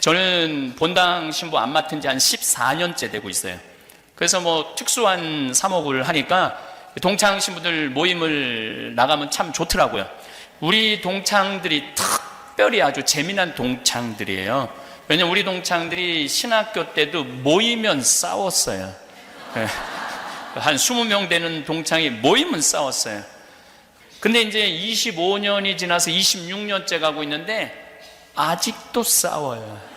저는 본당 신부 안 맡은 지 한 14년째 되고 있어요. 그래서 뭐 특수한 사목을 하니까 동창 신부들 모임을 나가면 참 좋더라고요. 우리 동창들이 특별히 아주 재미난 동창들이에요. 왜냐면 우리 동창들이 신학교 때도 모이면 싸웠어요. 한 20명 되는 동창이 모이면 싸웠어요. 근데 이제 25년이 지나서 26년째 가고 있는데 아직도 싸워요.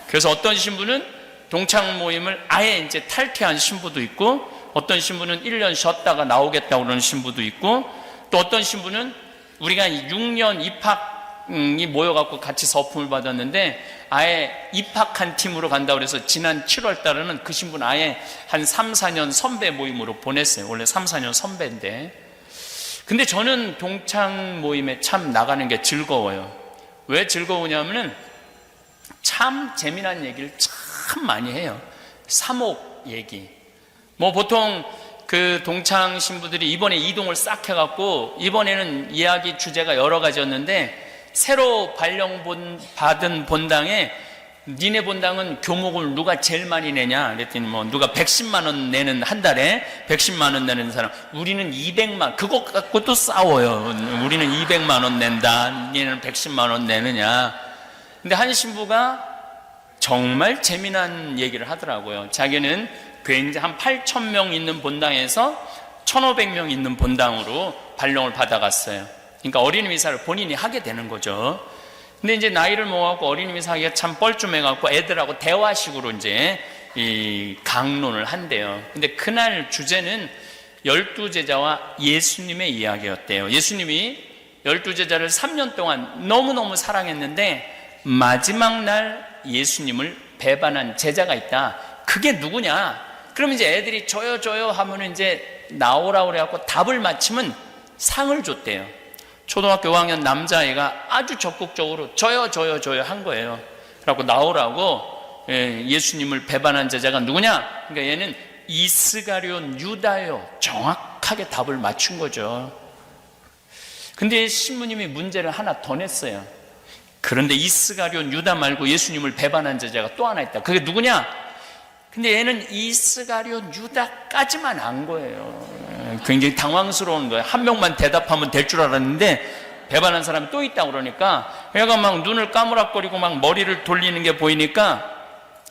그래서 어떤 신부는 동창 모임을 아예 이제 탈퇴한 신부도 있고, 어떤 신부는 1년 쉬었다가 나오겠다고 그러는 신부도 있고, 또 어떤 신부는 우리가 6년 입학이 모여갖고 같이 서품을 받았는데 아예 입학한 팀으로 간다고 그래서 지난 7월 달에는 그 신부는 아예 한 3, 4년 선배 모임으로 보냈어요. 원래 3, 4년 선배인데. 근데 저는 동창 모임에 참 나가는 게 즐거워요. 왜 즐거우냐면은 참 재미난 얘기를 참 많이 해요. 사목 얘기. 뭐 보통 그 동창 신부들이 이번에 이동을 싹 해갖고 이번에는 이야기 주제가 여러 가지였는데, 새로 받은 본당에 니네 본당은 교목을 누가 제일 많이 내냐 그랬더니 뭐 누가 110만 원 내는, 한 달에 110만 원 내는 사람, 우리는 200만, 그거 갖고 또 싸워요. 우리는 200만 원 낸다, 니네는 110만 원 내느냐. 근데 한 신부가 정말 재미난 얘기를 하더라고요. 자기는 굉장히 한 8,000명 있는 본당에서 1,500명 있는 본당으로 발령을 받아갔어요. 그러니까 어린이 미사를 본인이 하게 되는 거죠. 근데 이제 나이를 먹어갖고 어린이 미사 하기가 참 뻘쭘해갖고 애들하고 대화식으로 이제 이 강론을 한대요. 근데 그날 주제는 12제자와 예수님의 이야기였대요. 예수님이 12제자를 3년 동안 너무너무 사랑했는데 마지막 날 예수님을 배반한 제자가 있다. 그게 누구냐? 그럼 이제 애들이 저요 하면은 이제 나오라고 그래갖고 답을 맞히면 상을 줬대요. 초등학교 5학년 남자아이가 아주 적극적으로 저요 한 거예요. 그래갖고 나오라고. 예수님을 배반한 제자가 누구냐? 그러니까 얘는 이스가리온 유다요. 정확하게 답을 맞춘 거죠. 근데 신부님이 문제를 하나 더 냈어요. 그런데 이스가리온 유다 말고 예수님을 배반한 제자가 또 하나 있다. 그게 누구냐? 근데 얘는 이스가리온 유다까지만 안 거예요. 굉장히 당황스러운 거예요. 한 명만 대답하면 될 줄 알았는데 배반한 사람이 또 있다고 그러니까 얘가 막 눈을 까무락거리고 막 머리를 돌리는 게 보이니까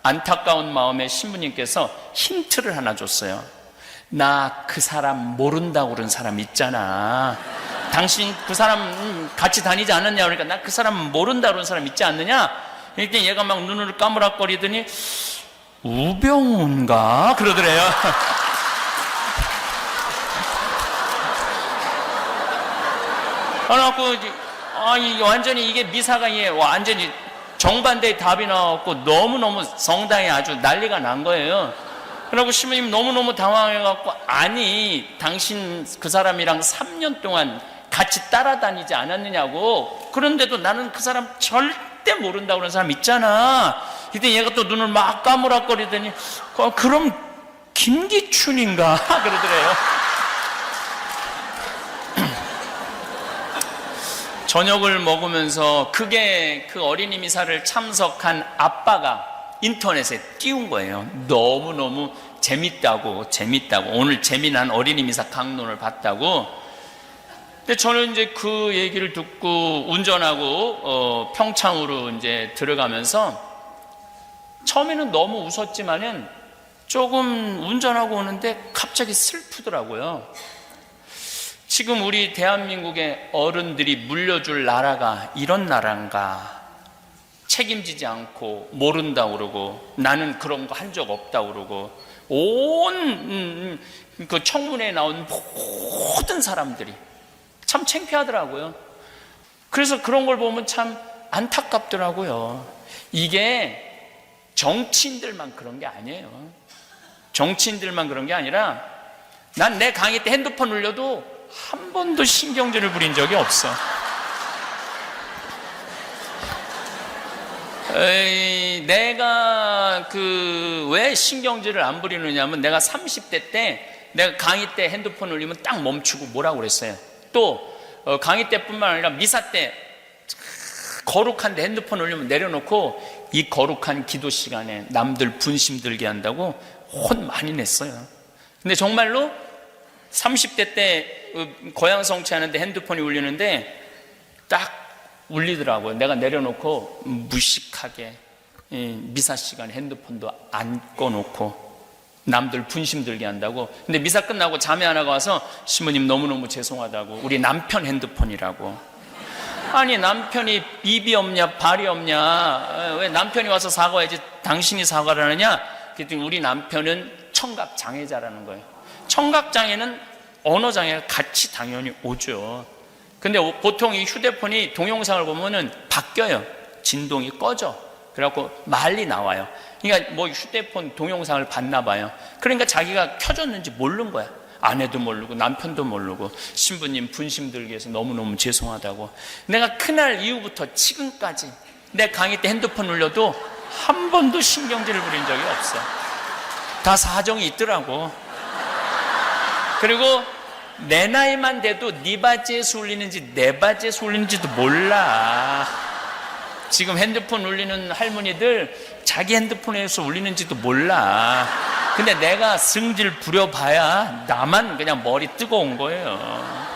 안타까운 마음에 신부님께서 힌트를 하나 줬어요. 나 그 사람 모른다고 그런 사람 있잖아. 당신 그 사람 같이 다니지 않았냐? 그러니까 나 그 사람 모른다고 그런 사람 있지 않느냐? 그러니까 얘가 막 눈을 까무락거리더니 우병우인가? 그러더래요. 그래갖고 완전히 이게 미사가 완전히 정반대의 답이 나왔고 너무너무 성당에 아주 난리가 난 거예요. 그러고 신부님 너무너무 당황해갖고, 아니 당신 그 사람이랑 3년 동안 같이 따라다니지 않았느냐고. 그런데도 나는 그 사람 절대 모른다고 그런 사람 있잖아. 그때 얘가 또 눈을 막 까무락거리더니 그럼 김기춘인가? 그러더래요. 저녁을 먹으면서 그게 그 어린이 미사를 참석한 아빠가 인터넷에 띄운 거예요. 너무너무 재밌다고 오늘 재미난 어린이 미사 강론을 봤다고. 근데 저는 이제 그 얘기를 듣고 운전하고 평창으로 이제 들어가면서 처음에는 너무 웃었지만은 조금 운전하고 오는데 갑자기 슬프더라고요. 지금 우리 대한민국의 어른들이 물려줄 나라가 이런 나라인가? 책임지지 않고 모른다고 그러고 나는 그런 거 한 적 없다고 그러고 온 그 청문회에 나온 모든 사람들이 참 창피하더라고요. 그래서 그런 걸 보면 참 안타깝더라고요. 이게 정치인들만 그런 게 아니에요. 정치인들만 그런 게 아니라 난 내 강의 때 핸드폰 울려도 한 번도 신경전을 부린 적이 없어. 내가 왜 신경질을 안 부리느냐면 내가 30대 때 내가 강의 때 핸드폰 울리면 딱 멈추고 뭐라고 그랬어요. 또 강의 때뿐만 아니라 미사 때 거룩한데 핸드폰 올리면 내려놓고 이 거룩한 기도 시간에 남들 분심 들게 한다고 혼 많이 냈어요. 근데 정말로 30대 때 고향 성취하는데 핸드폰이 울리는데 딱 울리더라고요. 내가 내려놓고 무식하게 미사 시간에 핸드폰도 안 꺼놓고 남들 분심 들게 한다고. 근데 미사 끝나고 자매 하나가 와서 신부님 너무너무 죄송하다고, 우리 남편 핸드폰이라고. 아니 남편이 입이 없냐 발이 없냐, 왜 남편이 와서 사과해야지 당신이 사과를 하느냐. 그랬더니 우리 남편은 청각장애자라는 거예요. 청각장애는 언어장애가 같이 당연히 오죠. 근데 보통 이 휴대폰이 동영상을 보면은 바뀌어요. 진동이 꺼져. 그래갖고 말이 나와요. 그러니까 뭐 휴대폰 동영상을 봤나 봐요. 그러니까 자기가 켜졌는지 모르는 거야. 아내도 모르고 남편도 모르고. 신부님 분심 들게 해서 너무너무 죄송하다고. 내가 그날 이후부터 지금까지 내 강의 때 핸드폰 울려도 한 번도 신경질을 부린 적이 없어. 다 사정이 있더라고. 그리고 내 나이만 돼도 네 바지에서 울리는지 내 바지에서 울리는지도 몰라. 지금 핸드폰 울리는 할머니들 자기 핸드폰에서 울리는지도 몰라. 근데 내가 승질 부려봐야 나만 그냥 머리 뜨거운 거예요.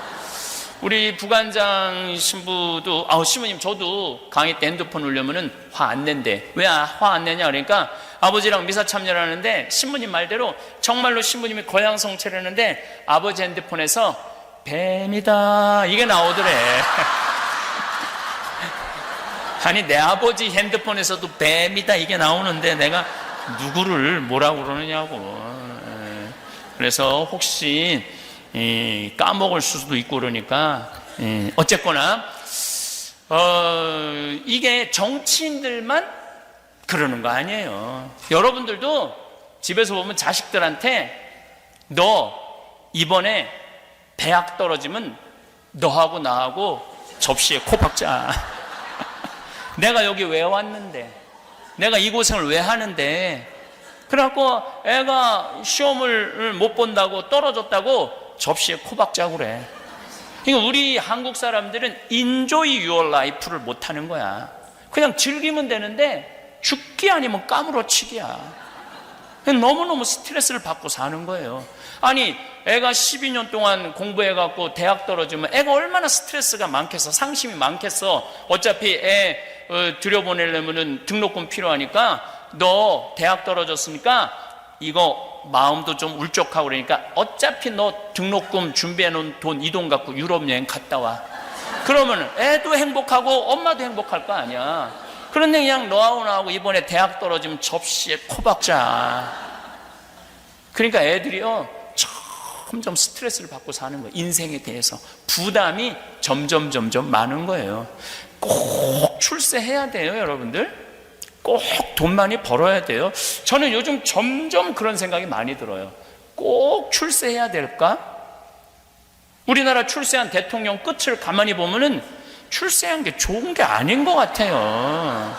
우리 부관장 신부도 신부님 저도 강의 때 핸드폰 울려면은 화 안 낸대. 왜 화 안 내냐 그러니까 아버지랑 미사 참여를 하는데 신부님 말대로 정말로 신부님이 고향 성취를 했는데 아버지 핸드폰에서 뱀이다 이게 나오더래. 아니 내 아버지 핸드폰에서도 뱀이다 이게 나오는데 내가 누구를 뭐라고 그러느냐고. 그래서 혹시 까먹을 수도 있고 그러니까 어쨌거나 이게 정치인들만 그러는 거 아니에요. 여러분들도 집에서 보면 자식들한테 너 이번에 대학 떨어지면 너하고 나하고 접시에 코 박자. 내가 여기 왜 왔는데, 내가 이 고생을 왜 하는데, 그래갖고 애가 시험을 못 본다고 떨어졌다고 접시에 코 박자고 그래. 그러니까 우리 한국 사람들은 enjoy your life를 못 하는 거야. 그냥 즐기면 되는데 죽기 아니면 까무러치기야. 너무너무 스트레스를 받고 사는 거예요. 아니 애가 12년 동안 공부해갖고 대학 떨어지면 애가 얼마나 스트레스가 많겠어. 상심이 많겠어. 어차피 애 들여보내려면 등록금 필요하니까 너 대학 떨어졌으니까 이거 마음도 좀 울적하고 그러니까 어차피 너 등록금 준비해놓은 돈 이 돈 갖고 유럽 여행 갔다 와. 그러면 애도 행복하고 엄마도 행복할 거 아니야. 그런데 그냥 너하고 나하고 이번에 대학 떨어지면 접시에 코 박자. 그러니까 애들이요 점점 스트레스를 받고 사는 거예요. 인생에 대해서 부담이 점점 많은 거예요. 꼭 출세해야 돼요, 여러분들. 꼭 돈 많이 벌어야 돼요. 저는 요즘 점점 그런 생각이 많이 들어요. 꼭 출세해야 될까? 우리나라 출세한 대통령 끝을 가만히 보면은 출세한 게 좋은 게 아닌 것 같아요.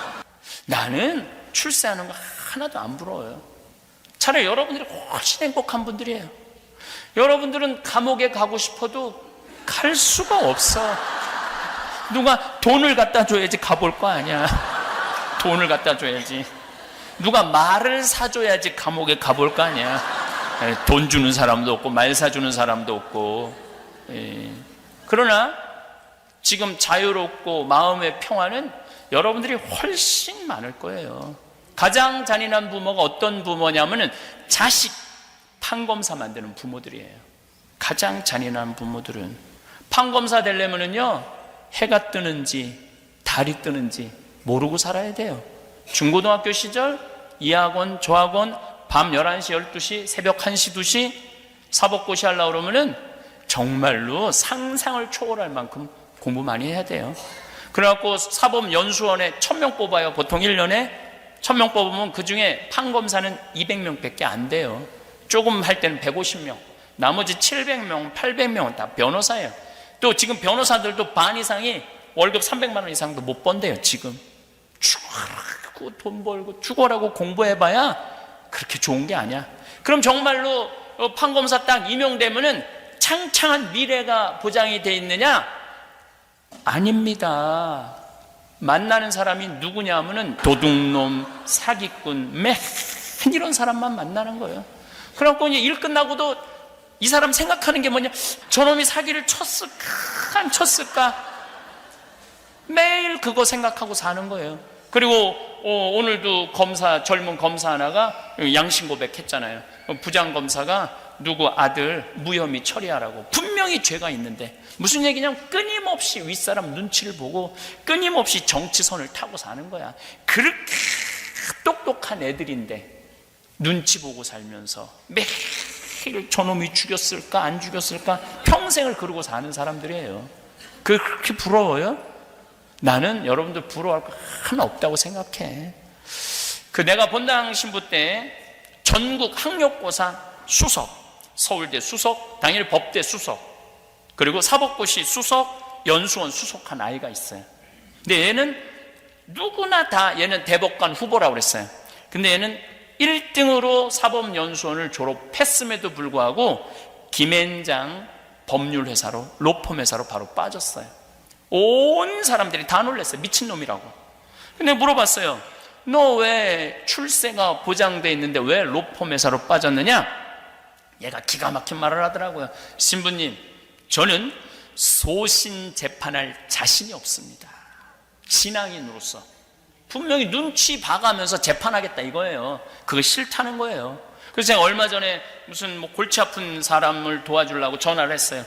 나는 출세하는 거 하나도 안 부러워요. 차라리 여러분들이 훨씬 행복한 분들이에요. 여러분들은 감옥에 가고 싶어도 갈 수가 없어. 누가 돈을 갖다 줘야지 가볼 거 아니야. 돈을 갖다 줘야지. 누가 말을 사줘야지 감옥에 가볼 거 아니야. 돈 주는 사람도 없고 말 사주는 사람도 없고. 그러나 지금 자유롭고 마음의 평화는 여러분들이 훨씬 많을 거예요. 가장 잔인한 부모가 어떤 부모냐면은 자식 판검사 만드는 부모들이에요. 가장 잔인한 부모들은 판검사 되려면은요 해가 뜨는지 달이 뜨는지 모르고 살아야 돼요. 중고등학교 시절 이 학원 저 학원 밤 11시 12시 새벽 1시 2시 사법고시 하려고 그러면은 정말로 상상을 초월할 만큼 공부 많이 해야 돼요. 그래갖고 사법연수원에 1000명 뽑아요. 보통 1년에 1000명 뽑으면 그 중에 판검사는 200명 밖에 안 돼요. 조금 할 때는 150명, 나머지 700명, 800명은 다 변호사예요. 또 지금 변호사들도 반 이상이 월급 300만 원 이상도 못 번대요. 지금 죽어라고 돈 벌고 죽어라고 공부해봐야 그렇게 좋은 게 아니야. 그럼 정말로 판검사 딱 임용되면은 창창한 미래가 보장이 돼 있느냐? 아닙니다. 만나는 사람이 누구냐 하면은 도둑놈, 사기꾼, 맨 이런 사람만 만나는 거예요. 그래갖고 이제 일 끝나고도 이 사람 생각하는 게 뭐냐, 저놈이 사기를 쳤을까 안 쳤을까, 매일 그거 생각하고 사는 거예요. 그리고 오늘도 젊은 검사 하나가 양심 고백했잖아요. 부장검사가 누구 아들 무혐의 처리하라고, 분명히 죄가 있는데 무슨 얘기냐면 끊임없이 윗사람 눈치를 보고 끊임없이 정치선을 타고 사는 거야. 그렇게 똑똑한 애들인데 눈치 보고 살면서 매일 저놈이 죽였을까 안 죽였을까 평생을 그러고 사는 사람들이에요. 그렇게 부러워요? 나는 여러분들 부러워할 거 하나 없다고 생각해. 내가 본당 신부 때 전국 학력고사 수석, 서울대 수석, 당일 법대 수석, 그리고 사법고시 수석, 연수원 수석한 아이가 있어요. 근데 얘는 누구나 다, 얘는 대법관 후보라고 그랬어요. 근데 얘는 1등으로 사법연수원을 졸업했음에도 불구하고 김앤장 법률회사로, 로펌 회사로 바로 빠졌어요. 온 사람들이 다 놀랐어요. 미친놈이라고. 근데 물어봤어요. 너 왜 출세가 보장돼 있는데 왜 로펌 회사로 빠졌느냐? 얘가 기가 막힌 말을 하더라고요. 신부님, 저는 소신 재판할 자신이 없습니다. 신앙인으로서 분명히 눈치 봐가면서 재판하겠다 이거예요. 그거 싫다는 거예요. 그래서 제가 얼마 전에 무슨 골치 아픈 사람을 도와주려고 전화를 했어요.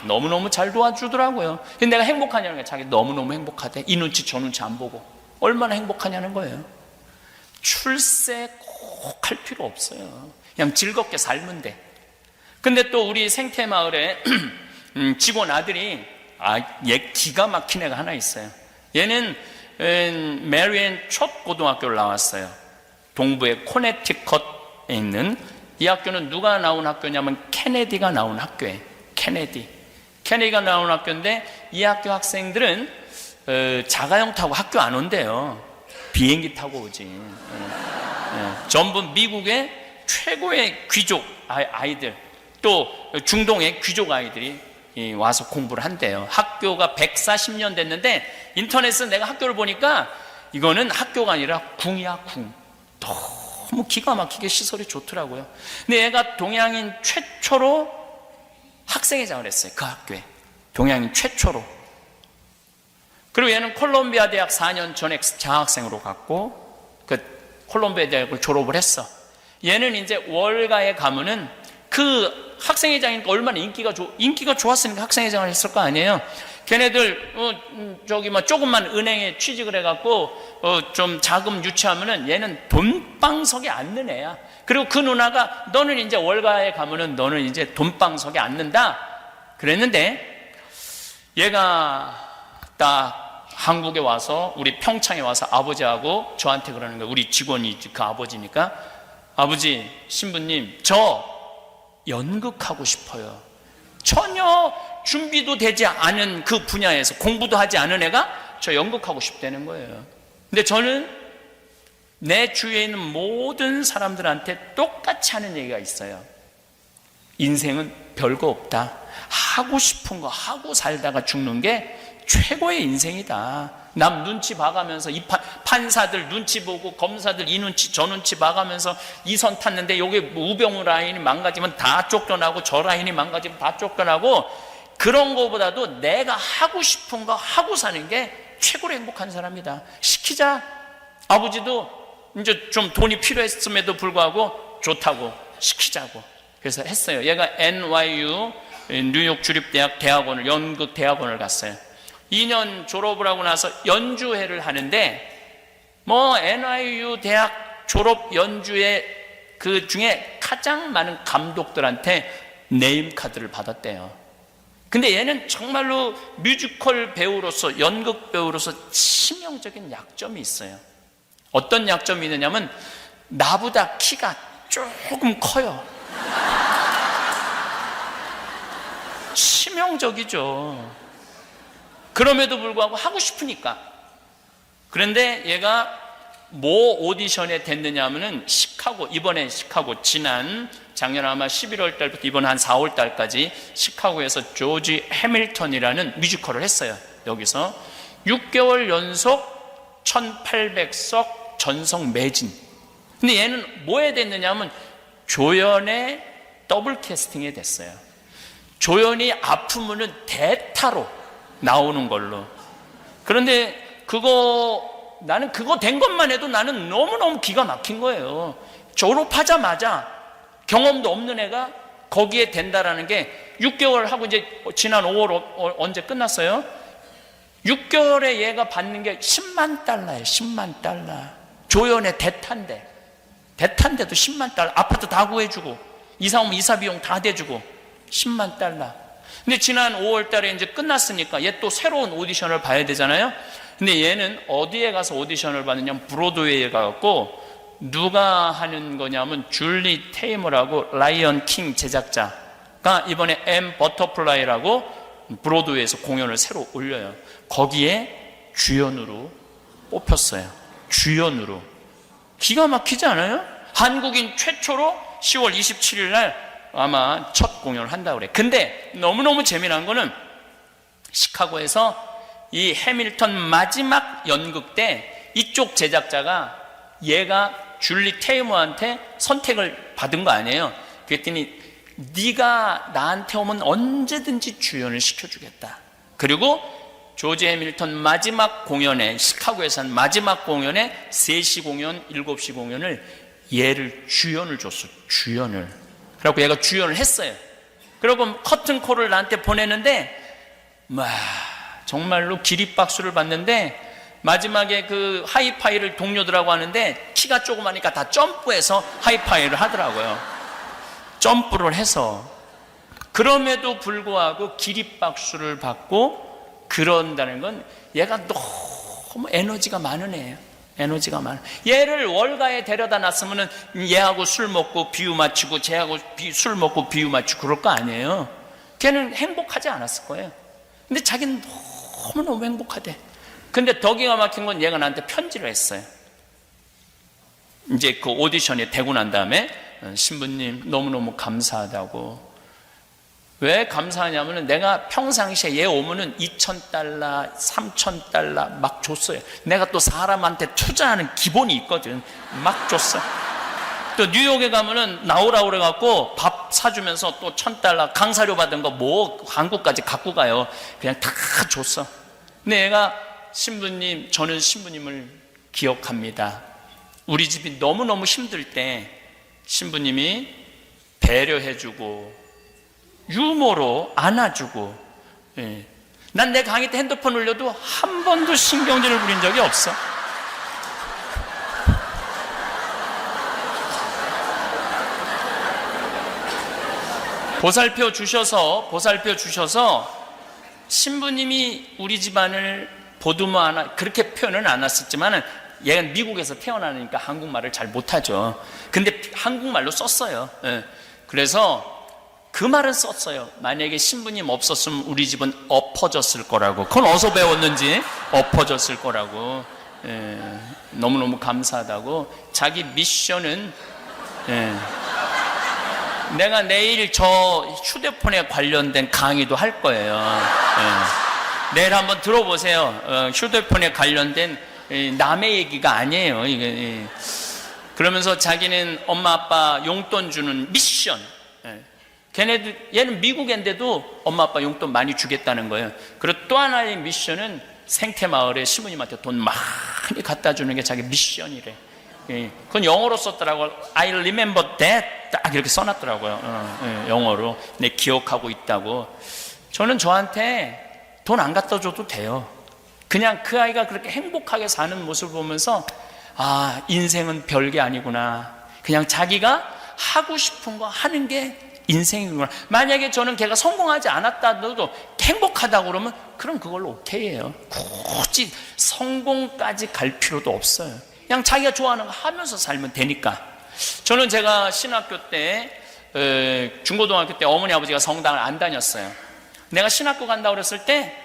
너무너무 잘 도와주더라고요. 근데 내가 행복하냐는 거예요. 자기 너무너무 행복하대. 이 눈치 저 눈치 안 보고. 얼마나 행복하냐는 거예요. 출세 꼭 할 필요 없어요. 그냥 즐겁게 살면 돼. 근데 또 우리 생태마을에 직원 아들이 얘 기가 막힌 애가 하나 있어요. 얘는 메리앤 첫 고등학교를 나왔어요. 동부의 코네티컷에 있는, 이 학교는 누가 나온 학교냐면 케네디가 나온 학교예요. 케네디가 나온 학교인데 이 학교 학생들은 자가용 타고 학교 안 온대요. 비행기 타고 오지. 전부 미국의 최고의 귀족 아이들, 또 중동의 귀족 아이들이 와서 공부를 한대요. 학교가 140년 됐는데 인터넷은 내가 학교를 보니까 이거는 학교가 아니라 궁이야, 궁. 너무 기가 막히게 시설이 좋더라고요. 근데 얘가 동양인 최초로 학생회장을 했어요. 그 학교에. 동양인 최초로. 그리고 얘는 콜롬비아 대학 4년 전에 장학생으로 갔고 콜롬비아 대학을 졸업을 했어. 얘는 이제 월가에 가면은 그 학생회장이니까 얼마나 인기가 좋았으니까 학생회장을 했을 거 아니에요. 걔네들 조금만 은행에 취직을 해갖고 좀 자금 유치하면은 얘는 돈방석에 앉는 애야. 그리고 그 누나가 너는 이제 월가에 가면은 너는 이제 돈방석에 앉는다 그랬는데, 얘가 딱 한국에 와서 우리 평창에 와서 아버지하고 저한테 그러는 거예요. 우리 직원이 그 아버지니까, 아버지, 신부님, 저 연극하고 싶어요. 전혀 준비도 되지 않은 그 분야에서 공부도 하지 않은 애가 저 연극하고 싶다는 거예요. 근데 저는 내 주위에 있는 모든 사람들한테 똑같이 하는 얘기가 있어요. 인생은 별거 없다. 하고 싶은 거 하고 살다가 죽는 게 최고의 인생이다. 남 눈치 봐가면서 이 판사들 눈치 보고 검사들 이 눈치 저 눈치 봐가면서 이 선 탔는데 여기 우병우 라인이 망가지면 다 쫓겨나고 저 라인이 망가지면 다 쫓겨나고, 그런 거보다도 내가 하고 싶은 거 하고 사는 게 최고로 행복한 사람이다. 시키자. 아버지도 이제 좀 돈이 필요했음에도 불구하고 좋다고 시키자고 그래서 했어요. 얘가 NYU 뉴욕 주립대학 대학원을, 연극 대학원을 갔어요. 2년 졸업을 하고 나서 연주회를 하는데 NYU 대학 졸업 연주회 그 중에 가장 많은 감독들한테 네임카드를 받았대요. 근데 얘는 정말로 뮤지컬 배우로서, 연극 배우로서 치명적인 약점이 있어요. 어떤 약점이 있느냐면 나보다 키가 조금 커요. 치명적이죠. 그럼에도 불구하고 하고 싶으니까. 그런데 얘가 뭐 오디션에 됐느냐 하면은 이번에 시카고, 작년 아마 11월 달부터 이번 한 4월 달까지 시카고에서 조지 해밀턴이라는 뮤지컬을 했어요. 여기서 6개월 연속 1800석 전성 매진. 근데 얘는 뭐에 됐느냐 하면 조연의 더블 캐스팅에 됐어요. 조연이 아프면은 대타로 나오는 걸로. 그런데 나는 그거 된 것만 해도 나는 너무너무 기가 막힌 거예요. 졸업하자마자 경험도 없는 애가 거기에 된다라는 게 6개월 하고 이제 지난 5월 언제 끝났어요? 6개월에 얘가 받는 게 10만 달러예요. 10만 달러. 조연의 대탄데도 10만 달러. 아파트 다 구해주고 이사 오면 이사 비용 다 대주고 10만 달러. 근데 지난 5월 달에 이제 끝났으니까 얘 또 새로운 오디션을 봐야 되잖아요. 근데 얘는 어디에 가서 오디션을 받느냐면 브로드웨이에 가갖고 누가 하는 거냐면 줄리 테이머라고 라이언 킹 제작자가 이번에 엠 버터플라이라고 브로드웨이에서 공연을 새로 올려요. 거기에 주연으로 뽑혔어요. 주연으로. 기가 막히지 않아요? 한국인 최초로 10월 27일 날 아마 첫 공연을 한다고 그래. 근데 너무너무 재미난 거는 시카고에서 이 해밀턴 마지막 연극 때 이쪽 제작자가 얘가 줄리 테이머한테 선택을 받은 거 아니에요. 그랬더니 네가 나한테 오면 언제든지 주연을 시켜주겠다. 그리고 조지 해밀턴 마지막 공연에, 시카고에서 한 마지막 공연에 3시 공연, 7시 공연을 얘를 주연을 줬어. 주연을. 그래갖고 얘가 주연을 했어요. 그리고 커튼콜을 나한테 보내는데 정말로 기립박수를 받는데 마지막에 그 하이파이를 동료들하고 하는데 키가 조그마니까 다 점프해서 하이파이를 하더라고요. 점프를 해서. 그럼에도 불구하고 기립박수를 받고 그런다는 건 얘가 너무 에너지가 많은 애예요. 에너지가 많아. 얘를 월가에 데려다 놨으면은 얘하고 술 먹고 비유 맞추고 쟤하고 술 먹고 비유 맞추고 그럴 거 아니에요. 걔는 행복하지 않았을 거예요. 근데 자기는 너무너무 행복하대. 근데 더 기가 막힌 건 얘가 나한테 편지를 했어요. 이제 그 오디션이 되고 난 다음에 신부님 너무너무 감사하다고. 왜 감사하냐면은 내가 평상시에 얘 오면은 2,000달러, 3,000달러 막 줬어요. 내가 또 사람한테 투자하는 기본이 있거든. 막 줬어. 또 뉴욕에 가면은 나오라고 그래갖고 밥 사주면서 또 1,000달러 강사료 받은 거 뭐 한국까지 갖고 가요. 그냥 다 줬어. 근데 얘가 신부님, 저는 신부님을 기억합니다. 우리 집이 너무너무 힘들 때 신부님이 배려해주고 유머로 안아주고, 예. 난 내 강의 때 핸드폰 울려도 한 번도 신경질을 부린 적이 없어. 보살펴 주셔서 신부님이 우리 집안을 보듬어 안아, 그렇게 표현은 안 했었지만은 얘는 미국에서 태어나니까 한국말을 잘 못하죠. 근데 한국말로 썼어요. 예. 그래서 그 말은 썼어요. 만약에 신부님 없었으면 우리 집은 엎어졌을 거라고. 그건 어디서 배웠는지. 엎어졌을 거라고. 예, 너무너무 감사하다고. 자기 미션은 내가 내일 저 휴대폰에 관련된 강의도 할 거예요. 내일 한번 들어보세요. 휴대폰에 관련된 남의 얘기가 아니에요. 이게. 그러면서 자기는 엄마 아빠 용돈 주는 미션. 얘는 미국인데도 엄마 아빠 용돈 많이 주겠다는 거예요. 그리고 또 하나의 미션은 생태마을에 시부님한테 돈 많이 갖다 주는 게 자기 미션이래. 그건 영어로 썼더라고요. I remember that. 딱 이렇게 써놨더라고요. 영어로. 내 기억하고 있다고. 저는 저한테 돈 안 갖다 줘도 돼요. 그냥 그 아이가 그렇게 행복하게 사는 모습을 보면서 아, 인생은 별게 아니구나. 그냥 자기가 하고 싶은 거 하는 게 인생이구나. 만약에 저는 걔가 성공하지 않았다 하더라도 행복하다고 그러면 그럼 그걸로 오케이예요. 굳이 성공까지 갈 필요도 없어요. 그냥 자기가 좋아하는 거 하면서 살면 되니까. 저는 제가 신학교 때 중고등학교 때 어머니 아버지가 성당을 안 다녔어요. 내가 신학교 간다고 그랬을 때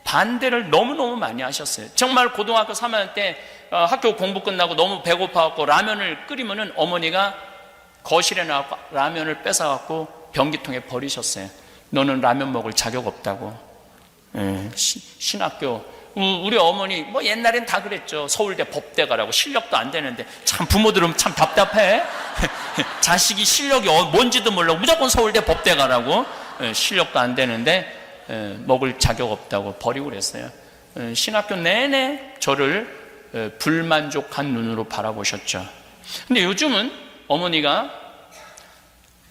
반대를 너무너무 많이 하셨어요. 정말 고등학교 3학년 때 학교 공부 끝나고 너무 배고파갖고 라면을 끓이면은 어머니가 거실에 나와서 라면을 뺏어갖고 변기통에 버리셨어요. 너는 라면 먹을 자격 없다고. 신학교 우리 어머니 뭐 옛날엔 다 그랬죠. 서울대 법대 가라고. 실력도 안 되는데 참 부모들은 참 답답해. 자식이 실력이 뭔지도 모르고 무조건 서울대 법대 가라고. 실력도 안 되는데 먹을 자격 없다고 버리고 그랬어요. 신학교 내내 저를 불만족한 눈으로 바라보셨죠. 근데 요즘은 어머니가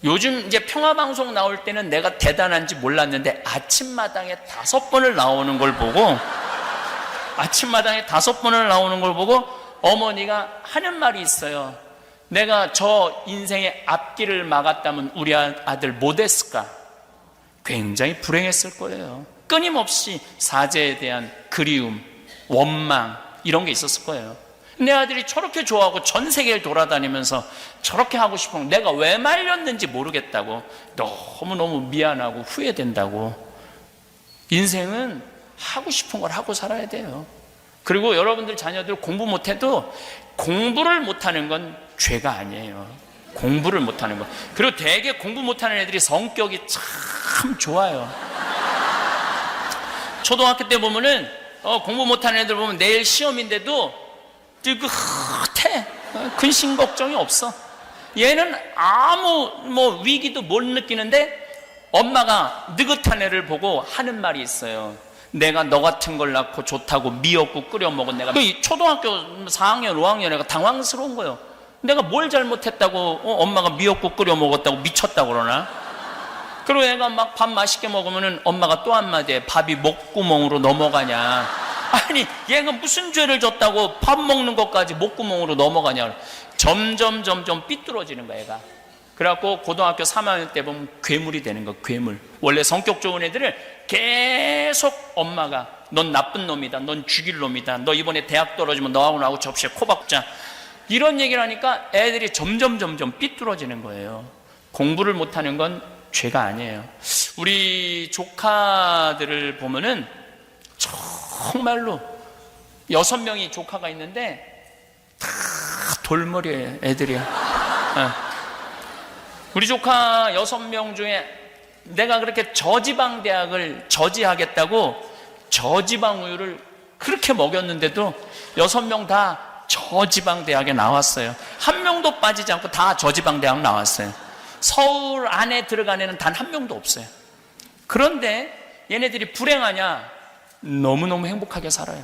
요즘 이제 평화방송 나올 때는 내가 대단한지 몰랐는데 아침마당에 5번을 나오는 걸 보고 아침마당에 5번을 나오는 걸 보고 어머니가 하는 말이 있어요. 내가 저 인생의 앞길을 막았다면 우리 아들 못 했을까? 굉장히 불행했을 거예요. 끊임없이 사제에 대한 그리움, 원망 이런 게 있었을 거예요. 내 아들이 저렇게 좋아하고 전 세계를 돌아다니면서 저렇게 하고 싶은 내가 왜 말렸는지 모르겠다고 너무너무 미안하고 후회된다고. 인생은 하고 싶은 걸 하고 살아야 돼요. 그리고 여러분들 자녀들 공부 못해도 공부를 못하는 건 죄가 아니에요. 공부를 못하는 거. 그리고 되게 공부 못하는 애들이 성격이 참 좋아요. 초등학교 때 보면은 공부 못하는 애들 보면 내일 시험인데도 뜨긋해. 근심 걱정이 없어. 얘는 아무 위기도 못 느끼는데 엄마가 느긋한 애를 보고 하는 말이 있어요. 내가 너 같은 걸 낳고 좋다고 미역국 끓여 먹은 내가 초등학교 4학년 5학년 애가 당황스러운 거예요. 내가 뭘 잘못했다고 엄마가 미역국 끓여 먹었다고 미쳤다고 그러나. 그리고 애가 막 밥 맛있게 먹으면은 엄마가 또 한마디 해. 밥이 목구멍으로 넘어가냐. 아니 얘가 무슨 죄를 졌다고 밥 먹는 것까지 목구멍으로 넘어가냐. 점점 삐뚤어지는 거야 얘가. 그래갖고 고등학교 3학년 때 보면 괴물이 되는 거. 괴물. 원래 성격 좋은 애들을 계속 엄마가 넌 나쁜 놈이다, 넌 죽일 놈이다, 너 이번에 대학 떨어지면 너하고 나하고 접시에 코 박자, 이런 얘기를 하니까 애들이 점점 삐뚤어지는 거예요. 공부를 못하는 건 죄가 아니에요. 우리 조카들을 보면은 정말로 6명이 조카가 있는데 다 돌머리예요. 애들이야. 우리 조카 6명 중에 내가 그렇게 저지방 대학을 저지하겠다고 저지방 우유를 그렇게 먹였는데도 6명 다 저지방 대학에 나왔어요. 한 명도 빠지지 않고 다 저지방 대학 나왔어요. 서울 안에 들어간 애는 단 한 명도 없어요. 그런데 얘네들이 불행하냐? 너무너무 행복하게 살아요.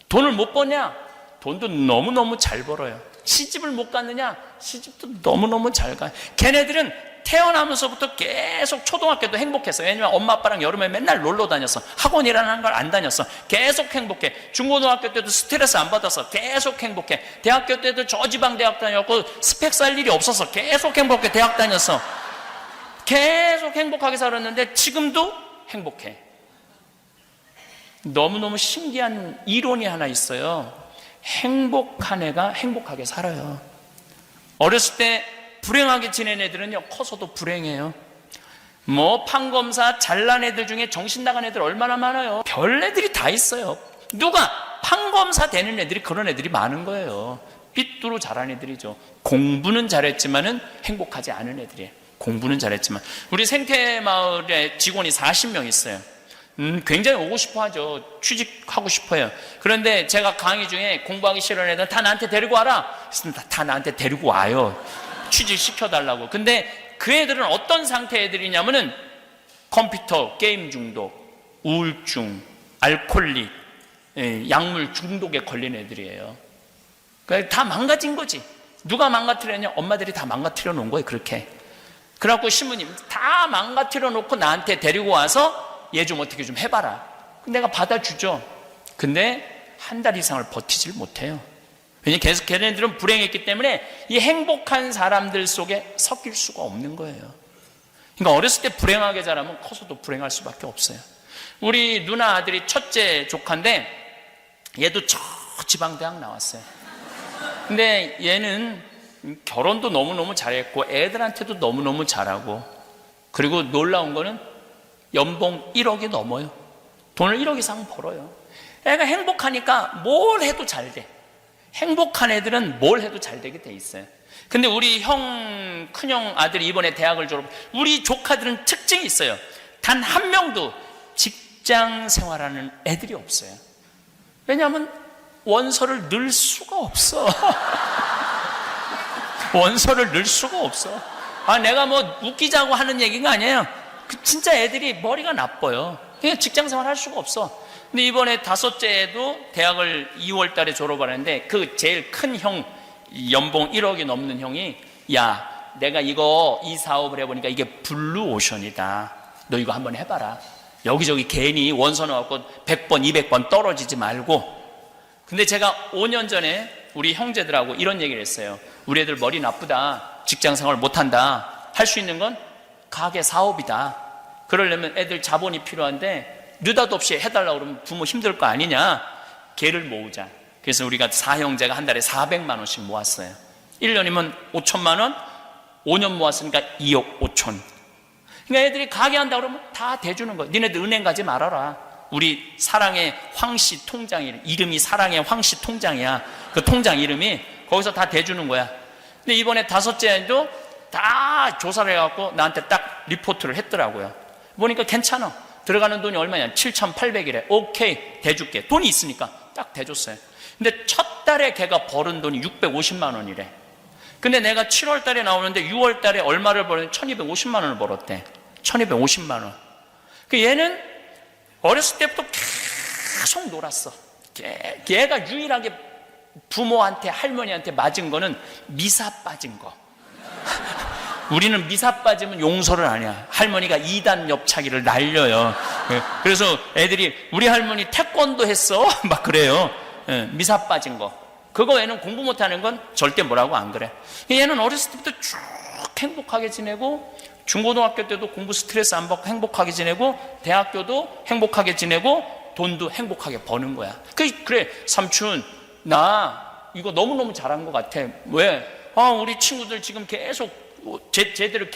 돈을 못 버냐? 돈도 너무너무 잘 벌어요. 시집을 못 갔느냐? 시집도 너무너무 잘 가요. 걔네들은 태어나면서부터 계속 초등학교도 행복했어요. 왜냐면 엄마 아빠랑 여름에 맨날 놀러 다녔어. 학원이라는 걸 안 다녔어. 계속 행복해. 중고등학교 때도 스트레스 안 받았어. 계속 행복해. 대학교 때도 저지방 대학 다녔고 스펙 살 일이 없었어. 계속 행복해. 대학 다녔어. 계속 행복하게 살았는데 지금도 행복해. 너무너무 신기한 이론이 하나 있어요. 행복한 애가 행복하게 살아요. 어렸을 때 불행하게 지낸 애들은요, 커서도 불행해요. 판검사 잘난 애들 중에 정신 나간 애들 얼마나 많아요. 별 애들이 다 있어요. 누가 판검사 되는 애들이 그런 애들이 많은 거예요. 삐뚤어 자란 애들이죠. 공부는 잘했지만은 행복하지 않은 애들이에요. 공부는 잘했지만. 우리 생태마을에 직원이 40명 있어요. 굉장히 오고 싶어 하죠. 취직하고 싶어요. 그런데 제가 강의 중에 공부하기 싫은 애들 다 나한테 데리고 와라. 다 나한테 데리고 와요. 취직시켜달라고. 근데 그 애들은 어떤 상태 애들이냐면은 컴퓨터, 게임 중독, 우울증, 알코올릭, 약물 중독에 걸린 애들이에요. 그러니까 다 망가진 거지. 누가 망가뜨렸냐? 엄마들이 다 망가뜨려 놓은 거예요. 그렇게. 그래갖고 신부님 다 망가뜨려 놓고 나한테 데리고 와서 얘 좀 어떻게 좀 해봐라. 내가 받아주죠. 근데 한 달 이상을 버티질 못해요. 왜냐하면 계속 걔네들은 불행했기 때문에 이 행복한 사람들 속에 섞일 수가 없는 거예요. 그러니까 어렸을 때 불행하게 자라면 커서도 불행할 수밖에 없어요. 우리 누나 아들이 첫째 조카인데 얘도 저 지방대학 나왔어요. 근데 얘는 결혼도 너무너무 잘했고 애들한테도 너무너무 잘하고, 그리고 놀라운 거는 연봉 1억이 넘어요. 돈을 1억 이상 벌어요. 애가 행복하니까 뭘 해도 잘 돼. 행복한 애들은 뭘 해도 잘 되게 돼 있어요. 근데 우리 큰형 아들이 이번에 대학을 졸업, 우리 조카들은 특징이 있어요. 단 한 명도 직장 생활하는 애들이 없어요. 왜냐하면 원서를 넣을 수가 없어. 원서를 넣을 수가 없어. 내가 뭐 웃기자고 하는 얘기가 아니에요. 진짜 애들이 머리가 나빠요. 그냥 직장생활 할 수가 없어. 근데 이번에 다섯째 애도 대학을 2월 달에 졸업하는데 그 제일 큰 형, 연봉 1억이 넘는 형이, 야, 내가 이 사업을 해보니까 이게 블루오션이다. 너 이거 한번 해봐라. 여기저기 괜히 원서 넣어갖고 100번, 200번 떨어지지 말고. 근데 제가 5년 전에 우리 형제들하고 이런 얘기를 했어요. 우리 애들 머리 나쁘다. 직장생활 못한다. 할 수 있는 건 가게 사업이다. 그러려면 애들 자본이 필요한데 느닷없이 해달라고 그러면 부모 힘들 거 아니냐. 걔를 모으자. 그래서 우리가 4형제가 한 달에 400만 원씩 모았어요. 1년이면 5천만 원, 5년 모았으니까 2억 5천. 그러니까 애들이 가게 한다 그러면 다 대주는 거예요. 니네들 은행 가지 말아라. 우리 사랑의 황씨 통장이, 이름이 사랑의 황씨 통장이야. 그 통장 이름이 거기서 다 대주는 거야. 근데 이번에 다섯째 애도 다 조사를 해갖고 나한테 딱 리포트를 했더라고요. 보니까 괜찮아. 들어가는 돈이 얼마냐? 7,800이래. 오케이, 대줄게. 돈이 있으니까 딱 대줬어요. 근데 첫 달에 걔가 벌은 돈이 650만 원이래. 근데 내가 7월 달에 나오는데 6월 달에 얼마를 벌었는데 1,250만 원을 벌었대. 1,250만 원. 그 얘는 어렸을 때부터 계속 놀았어. 걔가 유일하게 부모한테, 할머니한테 맞은 거는 미사 빠진 거. 우리는 미사 빠지면 용서를 안 해. 할머니가 2단 옆차기를 날려요. 그래서 애들이 우리 할머니 태권도 했어? 막 그래요. 미사 빠진 거. 그거 얘는 공부 못하는 건 절대 뭐라고 안 그래. 얘는 어렸을 때부터 쭉 행복하게 지내고, 중고등학교 때도 공부 스트레스 안 받고 행복하게 지내고, 대학교도 행복하게 지내고, 돈도 행복하게 버는 거야. 그래, 삼촌, 나 이거 너무너무 잘한 것 같아. 왜? 우리 친구들 지금 계속 제대로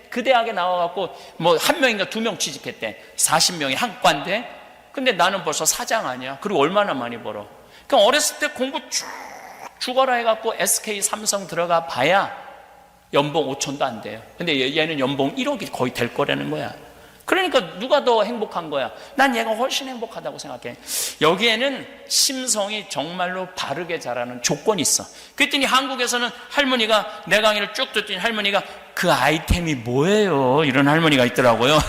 그 대학에 나와갖고 뭐 1명인가 2명 취직했대. 40명이 한 과인데. 근데 나는 벌써 사장 아니야. 그리고 얼마나 많이 벌어. 그러니까 어렸을 때 공부 쭉 죽어라 해갖고 SK 삼성 들어가 봐야 연봉 5천도 안 돼요. 근데 얘는 연봉 1억이 거의 될 거라는 거야. 그러니까 누가 더 행복한 거야? 난 얘가 훨씬 행복하다고 생각해. 여기에는 심성이 정말로 바르게 자라는 조건이 있어. 그랬더니 한국에서는 할머니가, 내 강의를 쭉 듣더니 할머니가 그 아이템이 뭐예요? 이런 할머니가 있더라고요.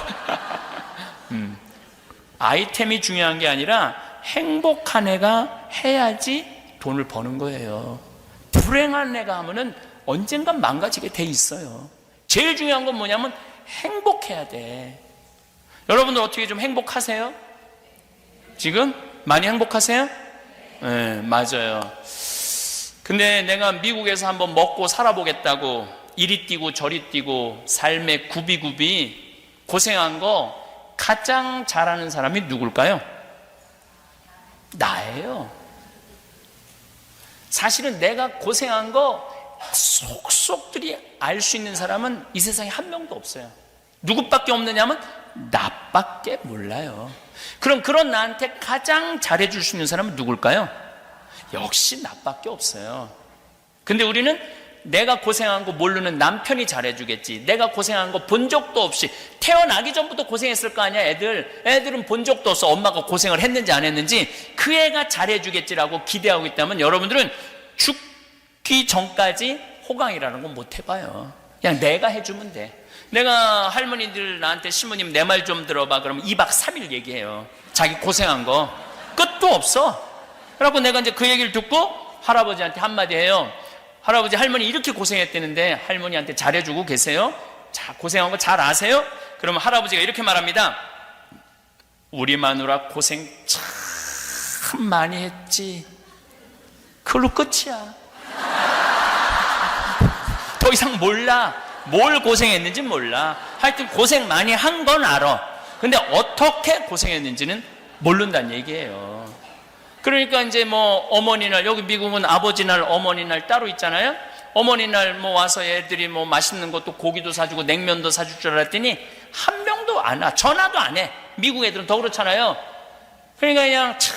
아이템이 중요한 게 아니라 행복한 애가 해야지 돈을 버는 거예요. 불행한 애가 하면은 언젠간 망가지게 돼 있어요. 제일 중요한 건 뭐냐면 행복해야 돼. 여러분들 어떻게 좀 행복하세요? 지금? 많이 행복하세요? 네, 맞아요. 근데 내가 미국에서 한번 먹고 살아보겠다고 이리 뛰고 저리 뛰고 삶의 구비구비 고생한 거 가장 잘하는 사람이 누굴까요? 나예요. 사실은 내가 고생한 거 속속들이 알 수 있는 사람은 이 세상에 한 명도 없어요. 누구밖에 없느냐면 나밖에 몰라요. 그럼 그런 나한테 가장 잘해줄 수 있는 사람은 누굴까요? 역시 나밖에 없어요. 근데 우리는 내가 고생한 거 모르는 남편이 잘해주겠지, 내가 고생한 거 본 적도 없이 태어나기 전부터 고생했을 거 아니야. 애들은 본 적도 없어. 엄마가 고생을 했는지 안 했는지. 그 애가 잘해주겠지라고 기대하고 있다면 여러분들은 죽기 전까지 호강이라는 건 못 해봐요. 그냥 내가 해주면 돼. 내가 할머니들 나한테 신부님 내 말 좀 들어봐 그러면 2박 3일 얘기해요. 자기 고생한 거 끝도 없어. 그래갖고 내가 이제 그 얘기를 듣고 할아버지한테 한마디 해요. 할아버지, 할머니 이렇게 고생했다는데 할머니한테 잘해주고 계세요? 자, 고생한 거 잘 아세요? 그러면 할아버지가 이렇게 말합니다. 우리 마누라 고생 참 많이 했지. 그걸로 끝이야. 더 이상 몰라. 뭘 고생했는지 몰라. 하여튼 고생 많이 한 건 알아. 근데 어떻게 고생했는지는 모른다는 얘기예요. 그러니까 이제 뭐 어머니날, 여기 미국은 아버지날, 어머니날 따로 있잖아요. 어머니날 뭐 와서 애들이 뭐 맛있는 것도 고기도 사주고 냉면도 사줄 줄 알았더니 한 명도 안 와. 전화도 안 해. 미국 애들은 더 그렇잖아요. 그러니까 그냥 참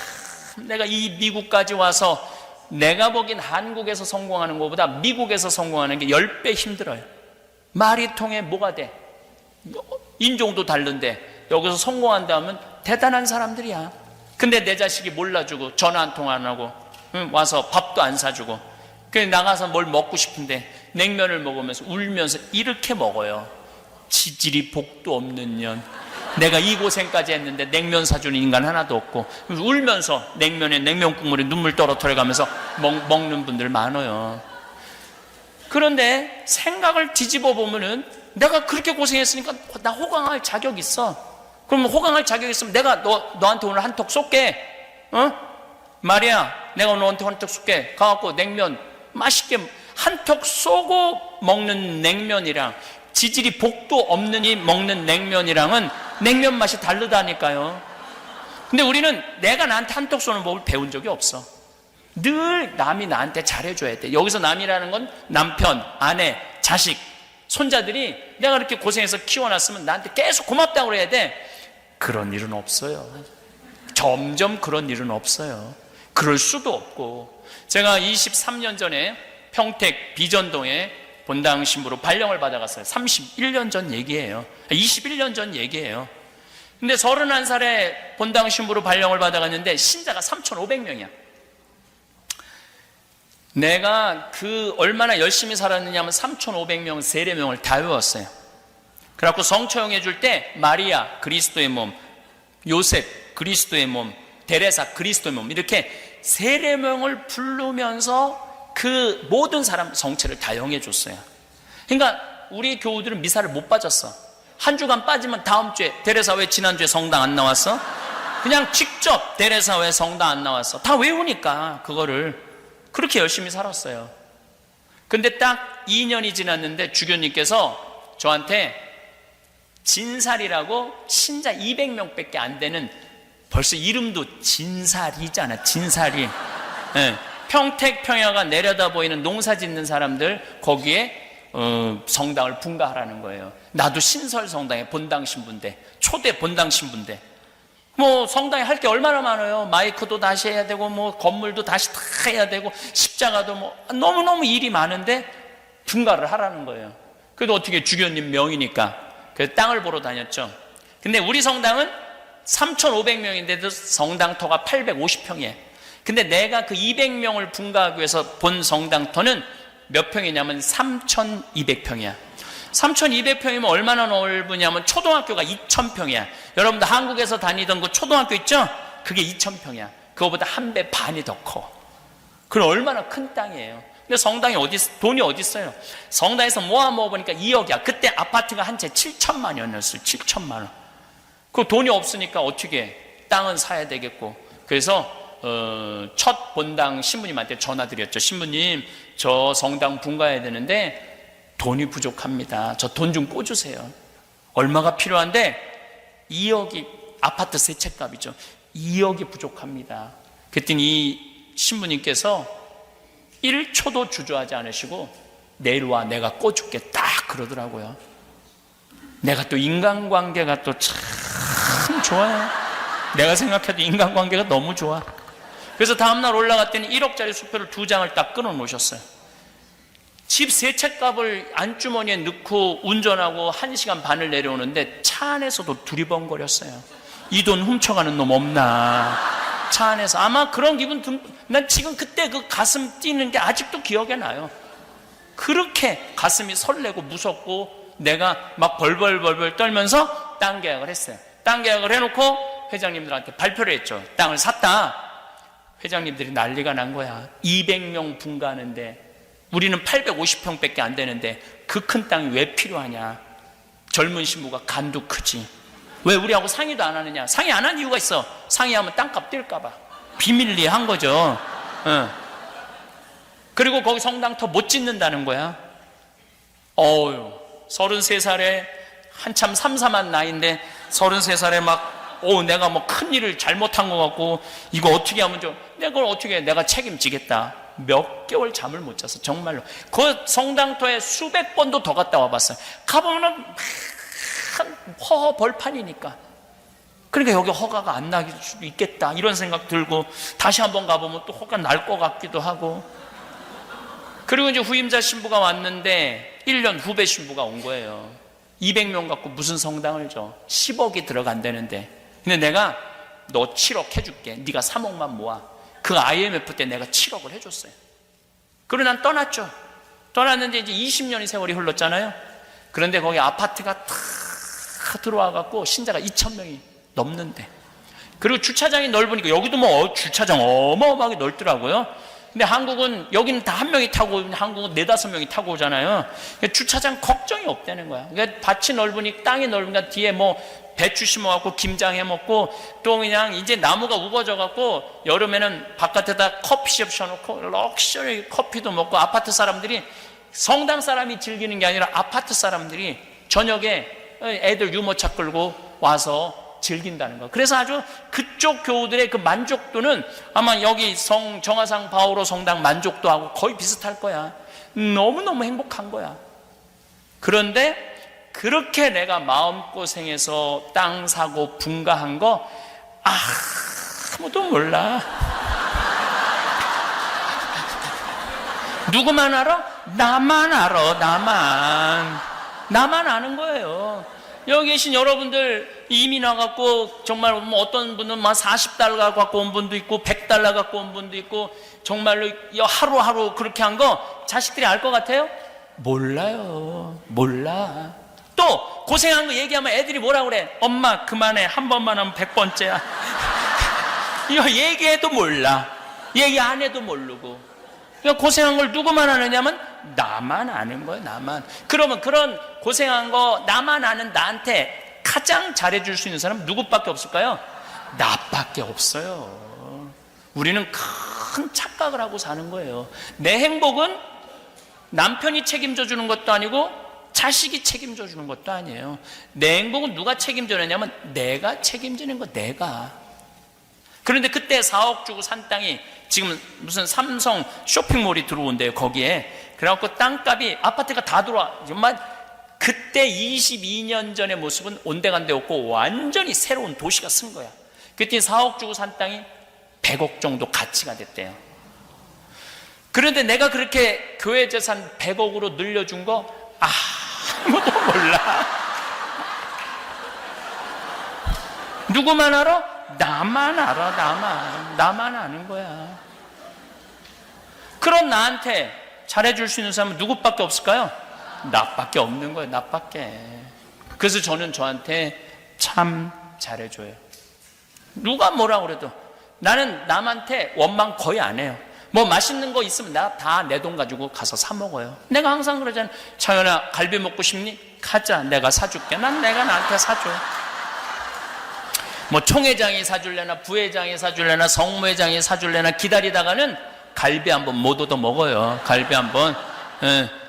내가 이 미국까지 와서 내가 보긴 한국에서 성공하는 것보다 미국에서 성공하는 게 10배 힘들어요. 말이 통해 뭐가 돼? 인종도 다른데 여기서 성공한다면 대단한 사람들이야. 근데 내 자식이 몰라주고 전화 한 통 안 하고 와서 밥도 안 사주고 그래서 나가서 뭘 먹고 싶은데 냉면을 먹으면서 울면서 이렇게 먹어요. 지질이 복도 없는 년, 내가 이 고생까지 했는데 냉면 사주는 인간 하나도 없고 울면서 냉면에 냉면 국물에 눈물 떨어뜨려가면서 먹는 분들 많아요. 그런데 생각을 뒤집어 보면은 내가 그렇게 고생했으니까 나 호강할 자격 있어. 그럼 호강할 자격 있으면 내가 너한테 오늘 한턱 쏠게. 마리아, 내가 오늘 너한테 한턱 쏠게. 가갖고 냉면 맛있게 한턱 쏘고 먹는 냉면이랑 지질이 복도 없느니 먹는 냉면이랑은 냉면 맛이 다르다니까요. 근데 우리는 내가 나한테 한턱 쏘는 법을 배운 적이 없어. 늘 남이 나한테 잘해줘야 돼. 여기서 남이라는 건 남편, 아내, 자식, 손자들이 내가 이렇게 고생해서 키워놨으면 나한테 계속 고맙다고 그래야 돼. 그런 일은 없어요. 점점 그런 일은 없어요. 그럴 수도 없고. 제가 23년 전에 평택 비전동에 본당 신부로 발령을 받아갔어요. 31년 전 얘기예요. 21년 전 얘기예요. 근데 31살에 본당 신부로 발령을 받아갔는데 신자가 3,500명이야. 내가 얼마나 열심히 살았느냐면 3,500명 세례명을 다 외웠어요. 그래갖고 성처용해 줄 때 마리아 그리스도의 몸, 요셉 그리스도의 몸, 데레사 그리스도의 몸 이렇게 세례명을 부르면서 그 모든 사람 성체를 다 영해 줬어요. 그러니까 우리 교우들은 미사를 못 빠졌어. 한 주간 빠지면 다음 주에 데레사 왜 지난주에 성당 안 나왔어? 그냥 직접 데레사 왜 성당 안 나왔어? 다 외우니까 그거를 그렇게 열심히 살았어요. 근데 딱 2년이 지났는데 주교님께서 저한테 진살이라고 신자 200명밖에 안 되는, 벌써 이름도 진살이잖아. 진살이. 네. 평택 평야가 내려다 보이는 농사 짓는 사람들 거기에 성당을 분가하라는 거예요. 나도 신설 성당에 본당 신부인데, 초대 본당 신부인데 뭐 성당에 할 게 얼마나 많아요. 마이크도 다시 해야 되고 뭐 건물도 다시 다 해야 되고 십자가도 뭐 너무너무 일이 많은데 분가를 하라는 거예요. 그래도 어떻게 주교님 명이니까 그래서 땅을 보러 다녔죠. 근데 우리 성당은 3,500명인데도 성당터가 850평이에요. 근데 내가 그 200명을 분가하기 위해서 본 성당터는 몇 평이냐면 3,200평이야. 3,200평이면 얼마나 넓으냐면 초등학교가 2,000평이야. 여러분들 한국에서 다니던 그 초등학교 있죠? 그게 2,000평이야. 그거보다 한 배 반이 더 커. 그럼 얼마나 큰 땅이에요. 근데 성당이 돈이 어디 있어요? 성당에서 모아보니까 2억이야. 그때 아파트가 한 채 7천만 원이었어요. 7천만 원. 그 돈이 없으니까 어떻게 땅은 사야 되겠고. 그래서 첫 본당 신부님한테 전화드렸죠. 신부님, 저 성당 분가해야 되는데 돈이 부족합니다. 저 돈 좀 꿔주세요. 얼마가 필요한데 2억이 아파트 세 채 값이죠. 2억이 부족합니다. 그랬더니 이 신부님께서 1초도 주저하지 않으시고 내일 와, 내가 꿔줄게 딱 그러더라고요. 내가 또 인간관계가 또 참 좋아요. 내가 생각해도 인간관계가 너무 좋아. 그래서 다음날 올라갔더니 1억짜리 수표를 2장을 딱 끊어 놓으셨어요. 집 세 채 값을 안주머니에 넣고 운전하고 1시간 반을 내려오는데 차 안에서도 두리번거렸어요. 이 돈 훔쳐가는 놈 없나. 차 안에서 아마 그런 기분 난 지금 그때 그 가슴 뛰는 게 아직도 기억에 나요. 그렇게 가슴이 설레고 무섭고 내가 막 벌벌벌벌 떨면서 땅 계약을 했어요. 땅 계약을 해놓고 회장님들한테 발표를 했죠. 땅을 샀다. 회장님들이 난리가 난 거야. 200명 분가하는데 우리는 850평밖에 안 되는데 그 큰 땅이 왜 필요하냐. 젊은 신부가 간도 크지. 왜 우리하고 상의도 안 하느냐. 상의 안 한 이유가 있어. 상의하면 땅값 뛸까 봐. 비밀리에 한 거죠. 그리고 거기 성당터 못 짓는다는 거야. 33살에 한참 삼삼한 나이인데 33살에 막 내가 뭐 큰일을 잘못한 것 같고 이거 어떻게 하면 내가 그걸 어떻게 해. 내가 책임지겠다. 몇 개월 잠을 못 잤어. 정말로. 그 성당터에 수백 번도 더 갔다 와봤어요. 가보면은 허허 벌판이니까. 그러니까 여기 허가가 안 나길 수도 있겠다 이런 생각 들고 다시 한번 가보면 또 허가 날 것 같기도 하고. 그리고 이제 후임자 신부가 왔는데 1년 후배 신부가 온 거예요. 200명 갖고 무슨 성당을 줘. 10억이 들어간다는데. 근데 내가 너 7억 해줄게. 네가 3억만 모아. 그 IMF 때 내가 7억을 해줬어요. 그러고 난 떠났죠. 떠났는데 이제 20년의 세월이 흘렀잖아요. 그런데 거기 아파트가 다 들어와갖고 신자가 2,000명이 넘는데, 그리고 주차장이 넓으니까 여기도 뭐 주차장 어마어마하게 넓더라고요. 근데 한국은 여기는 다 한 명이 타고, 한국은 4-5명이 타고 오잖아요. 주차장 걱정이 없다는 거야. 그러니까 밭이 넓으니, 땅이 넓으니까 뒤에 뭐 배추 심어갖고 김장 해먹고, 또 그냥 이제 나무가 우거져갖고 여름에는 바깥에다 커피숍 셔놓고 럭셔리 커피도 먹고, 아파트 사람들이, 성당 사람이 즐기는 게 아니라 아파트 사람들이 저녁에 애들 유모차 끌고 와서 즐긴다는 거. 그래서 아주 그쪽 교우들의 그 만족도는 아마 여기 정화상 바오로 성당 만족도하고 거의 비슷할 거야. 너무너무 행복한 거야. 그런데 그렇게 내가 마음고생해서 땅 사고 분가한 거 아무도 몰라. 누구만 알아? 나만 알아. 나만 아는 거예요. 여기 계신 여러분들 이민 와갖고 정말 뭐 어떤 분은 막 40달러 갖고 온 분도 있고 100달러 갖고 온 분도 있고, 정말로 하루하루 그렇게 한 거 자식들이 알 것 같아요? 몰라요. 몰라. 또 고생한 거 얘기하면 애들이 뭐라 그래? 엄마 그만해. 한 번만 하면 100번째야. 이거 얘기해도 몰라. 얘기 안 해도 모르고. 그러니까 고생한 걸 누구만 아느냐면 나만 아는 거예요. 나만. 그러면 그런 고생한 거 나만 아는 나한테 가장 잘해줄 수 있는 사람은 누구밖에 없을까요? 나밖에 없어요. 우리는 큰 착각을 하고 사는 거예요. 내 행복은 남편이 책임져 주는 것도 아니고 자식이 책임져 주는 것도 아니에요. 내 행복은 누가 책임져 주냐면 내가 책임지는 거, 내가. 그런데 그때 4억 주고 산 땅이 지금 무슨 삼성 쇼핑몰이 들어온대요, 거기에. 그래갖고 땅값이, 아파트가 다 들어와. 정말 그때 22년 전의 모습은 온데간데 없고 완전히 새로운 도시가 쓴 거야. 그때 4억 주고 산 땅이 100억 정도 가치가 됐대요. 그런데 내가 그렇게 교회 재산 100억으로 늘려준 거 아무도 몰라. 누구만 알아? 나만 알아. 나만 아는 거야. 그런 나한테 잘해줄 수 있는 사람은 누구밖에 없을까요? 나밖에 없는 거예요. 나밖에. 그래서 저는 저한테 참 잘해줘요. 누가 뭐라 그래도 나는 남한테 원망 거의 안 해요. 뭐 맛있는 거 있으면 나 다 내 돈 가지고 가서 사 먹어요. 내가 항상 그러잖아. 차연아, 갈비 먹고 싶니? 가자. 내가 사줄게. 내가 나한테 사줘. 뭐 총회장이 사줄래나 부회장이 사줄래나 성무회장이 사줄래나 기다리다가는 갈비 한번 못 얻어 먹어요. 갈비 한번.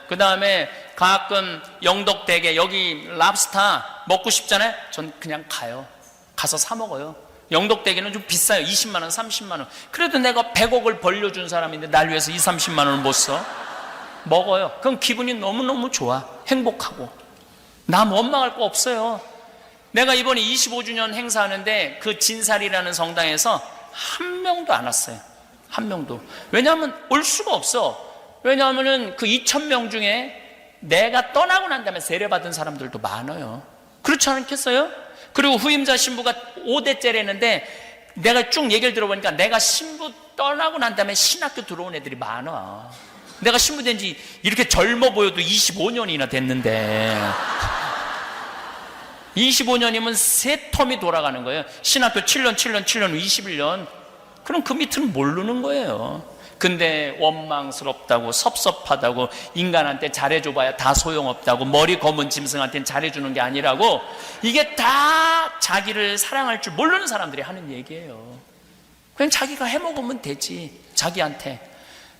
그 다음에 가끔 영덕대게 여기 랍스터 먹고 싶잖아요. 전 그냥 가요. 가서 사 먹어요. 영덕대게는 좀 비싸요. 20만 원, 30만 원. 그래도 내가 100억을 벌려준 사람인데 날 위해서 20, 30만 원을 못 써? 먹어요. 그럼 기분이 너무너무 좋아. 행복하고. 남 원망할 거 없어요. 내가 이번에 25주년 행사하는데 그 진살이라는 성당에서 한 명도 안 왔어요. 한 명도. 왜냐하면 올 수가 없어. 왜냐하면은 그 2,000명 중에 내가 떠나고 난 다음에 세례받은 사람들도 많아요. 그렇지 않겠어요? 그리고 후임자 신부가 5대째라는데 내가 쭉 얘기를 들어보니까 내가 신부 떠나고 난 다음에 신학교 들어온 애들이 많아. 내가 신부 된 지 이렇게 젊어 보여도 25년이나 됐는데 25년이면 세 텀이 돌아가는 거예요. 신학교 7년 21년. 그럼 그 밑은 모르는 거예요. 근데 원망스럽다고 섭섭하다고 인간한테 잘해줘봐야 다 소용없다고 머리 검은 짐승한테는 잘해주는 게 아니라고, 이게 다 자기를 사랑할 줄 모르는 사람들이 하는 얘기예요. 그냥 자기가 해먹으면 되지. 자기한테.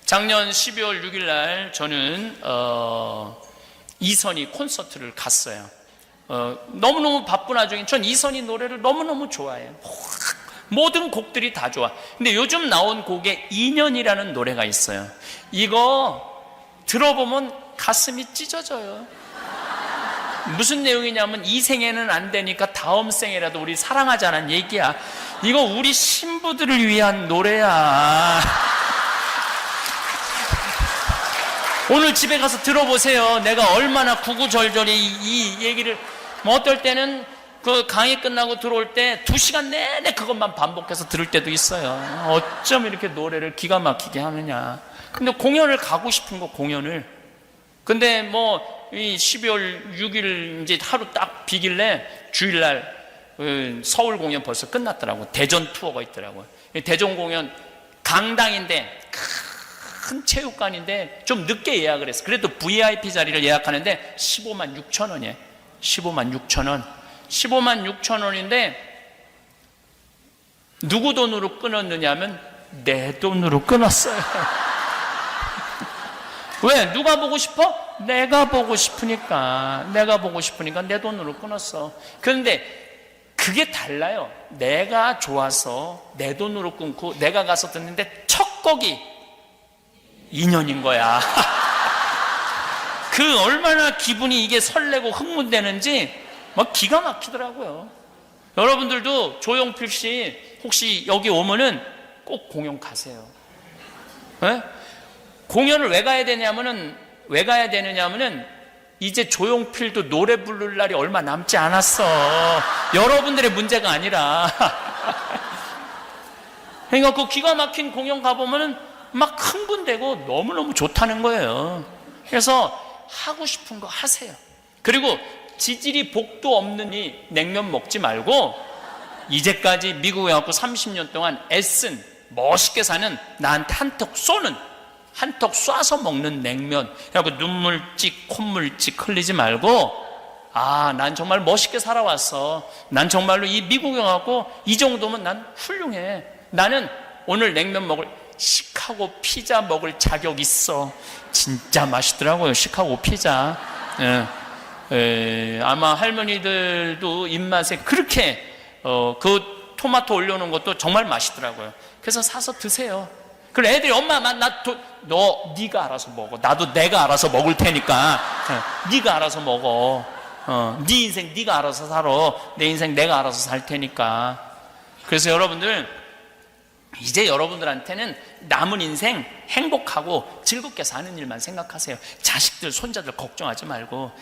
작년 12월 6일 날 저는 이선희 콘서트를 갔어요. 너무너무 바쁜 와중에 전 이선희 노래를 너무너무 좋아해요. 모든 곡들이 다 좋아. 근데 요즘 나온 곡에 인연이라는 노래가 있어요. 이거 들어보면 가슴이 찢어져요. 무슨 내용이냐면 이 생에는 안 되니까 다음 생에라도 우리 사랑하자는 얘기야. 이거 우리 신부들을 위한 노래야. 오늘 집에 가서 들어보세요. 내가 얼마나 구구절절히 이 얘기를, 뭐 어떨 때는 그 강의 끝나고 들어올 때 2시간 내내 그것만 반복해서 들을 때도 있어요. 어쩜 이렇게 노래를 기가 막히게 하느냐. 근데 공연을 가고 싶은 거, 공연을. 근데 뭐 이 12월 6일 이제 하루 딱 비길래 주일날 서울 공연 벌써 끝났더라고. 대전 투어가 있더라고요. 대전 공연 강당인데 큰 체육관인데 좀 늦게 예약을 했어. 그래도 VIP 자리를 예약하는데 15만 6천 원이에요. 15만 6천 원. 15만 6천 원인데 누구 돈으로 끊었느냐면 내 돈으로 끊었어요. 왜? 누가 보고 싶어? 내가 보고 싶으니까. 내가 보고 싶으니까 내 돈으로 끊었어. 그런데 그게 달라요. 내가 좋아서 내 돈으로 끊고 내가 가서 듣는데 첫 곡이 2년인 거야. 그 얼마나 기분이 이게 설레고 흥분되는지 막 기가 막히더라고요. 여러분들도 조용필 씨 혹시 여기 오면은 꼭 공연 가세요. 네? 공연을 왜 가야 되느냐면은 이제 조용필도 노래 부를 날이 얼마 남지 않았어. 여러분들의 문제가 아니라. 그러니까 그 기가 막힌 공연 가보면은 막 흥분되고 너무너무 좋다는 거예요. 그래서 하고 싶은 거 하세요. 그리고 지질이 복도 없는 이 냉면 먹지 말고 이제까지 미국에 와서 30년 동안 애쓴 멋있게 사는 나한테 한턱 쏴서 먹는 냉면. 그래갖고 눈물찍 콧물찍 흘리지 말고 난 정말 멋있게 살아왔어. 난 정말로 이 미국에 와서 이 정도면 난 훌륭해. 나는 오늘 냉면 먹을 시카고 피자 먹을 자격 있어. 진짜 맛있더라고요, 시카고 피자. 아마 할머니들도 입맛에 그렇게 그 토마토 올려놓은 것도 정말 맛있더라고요. 그래서 사서 드세요. 그래 애들이 엄마 네가 알아서 먹어. 나도 내가 알아서 먹을 테니까 네가 알아서 먹어. 네 인생 네가 알아서 살아. 내 인생 내가 알아서 살 테니까. 그래서 여러분들 이제 여러분들한테는 남은 인생 행복하고 즐겁게 사는 일만 생각하세요. 자식들 손자들 걱정하지 말고.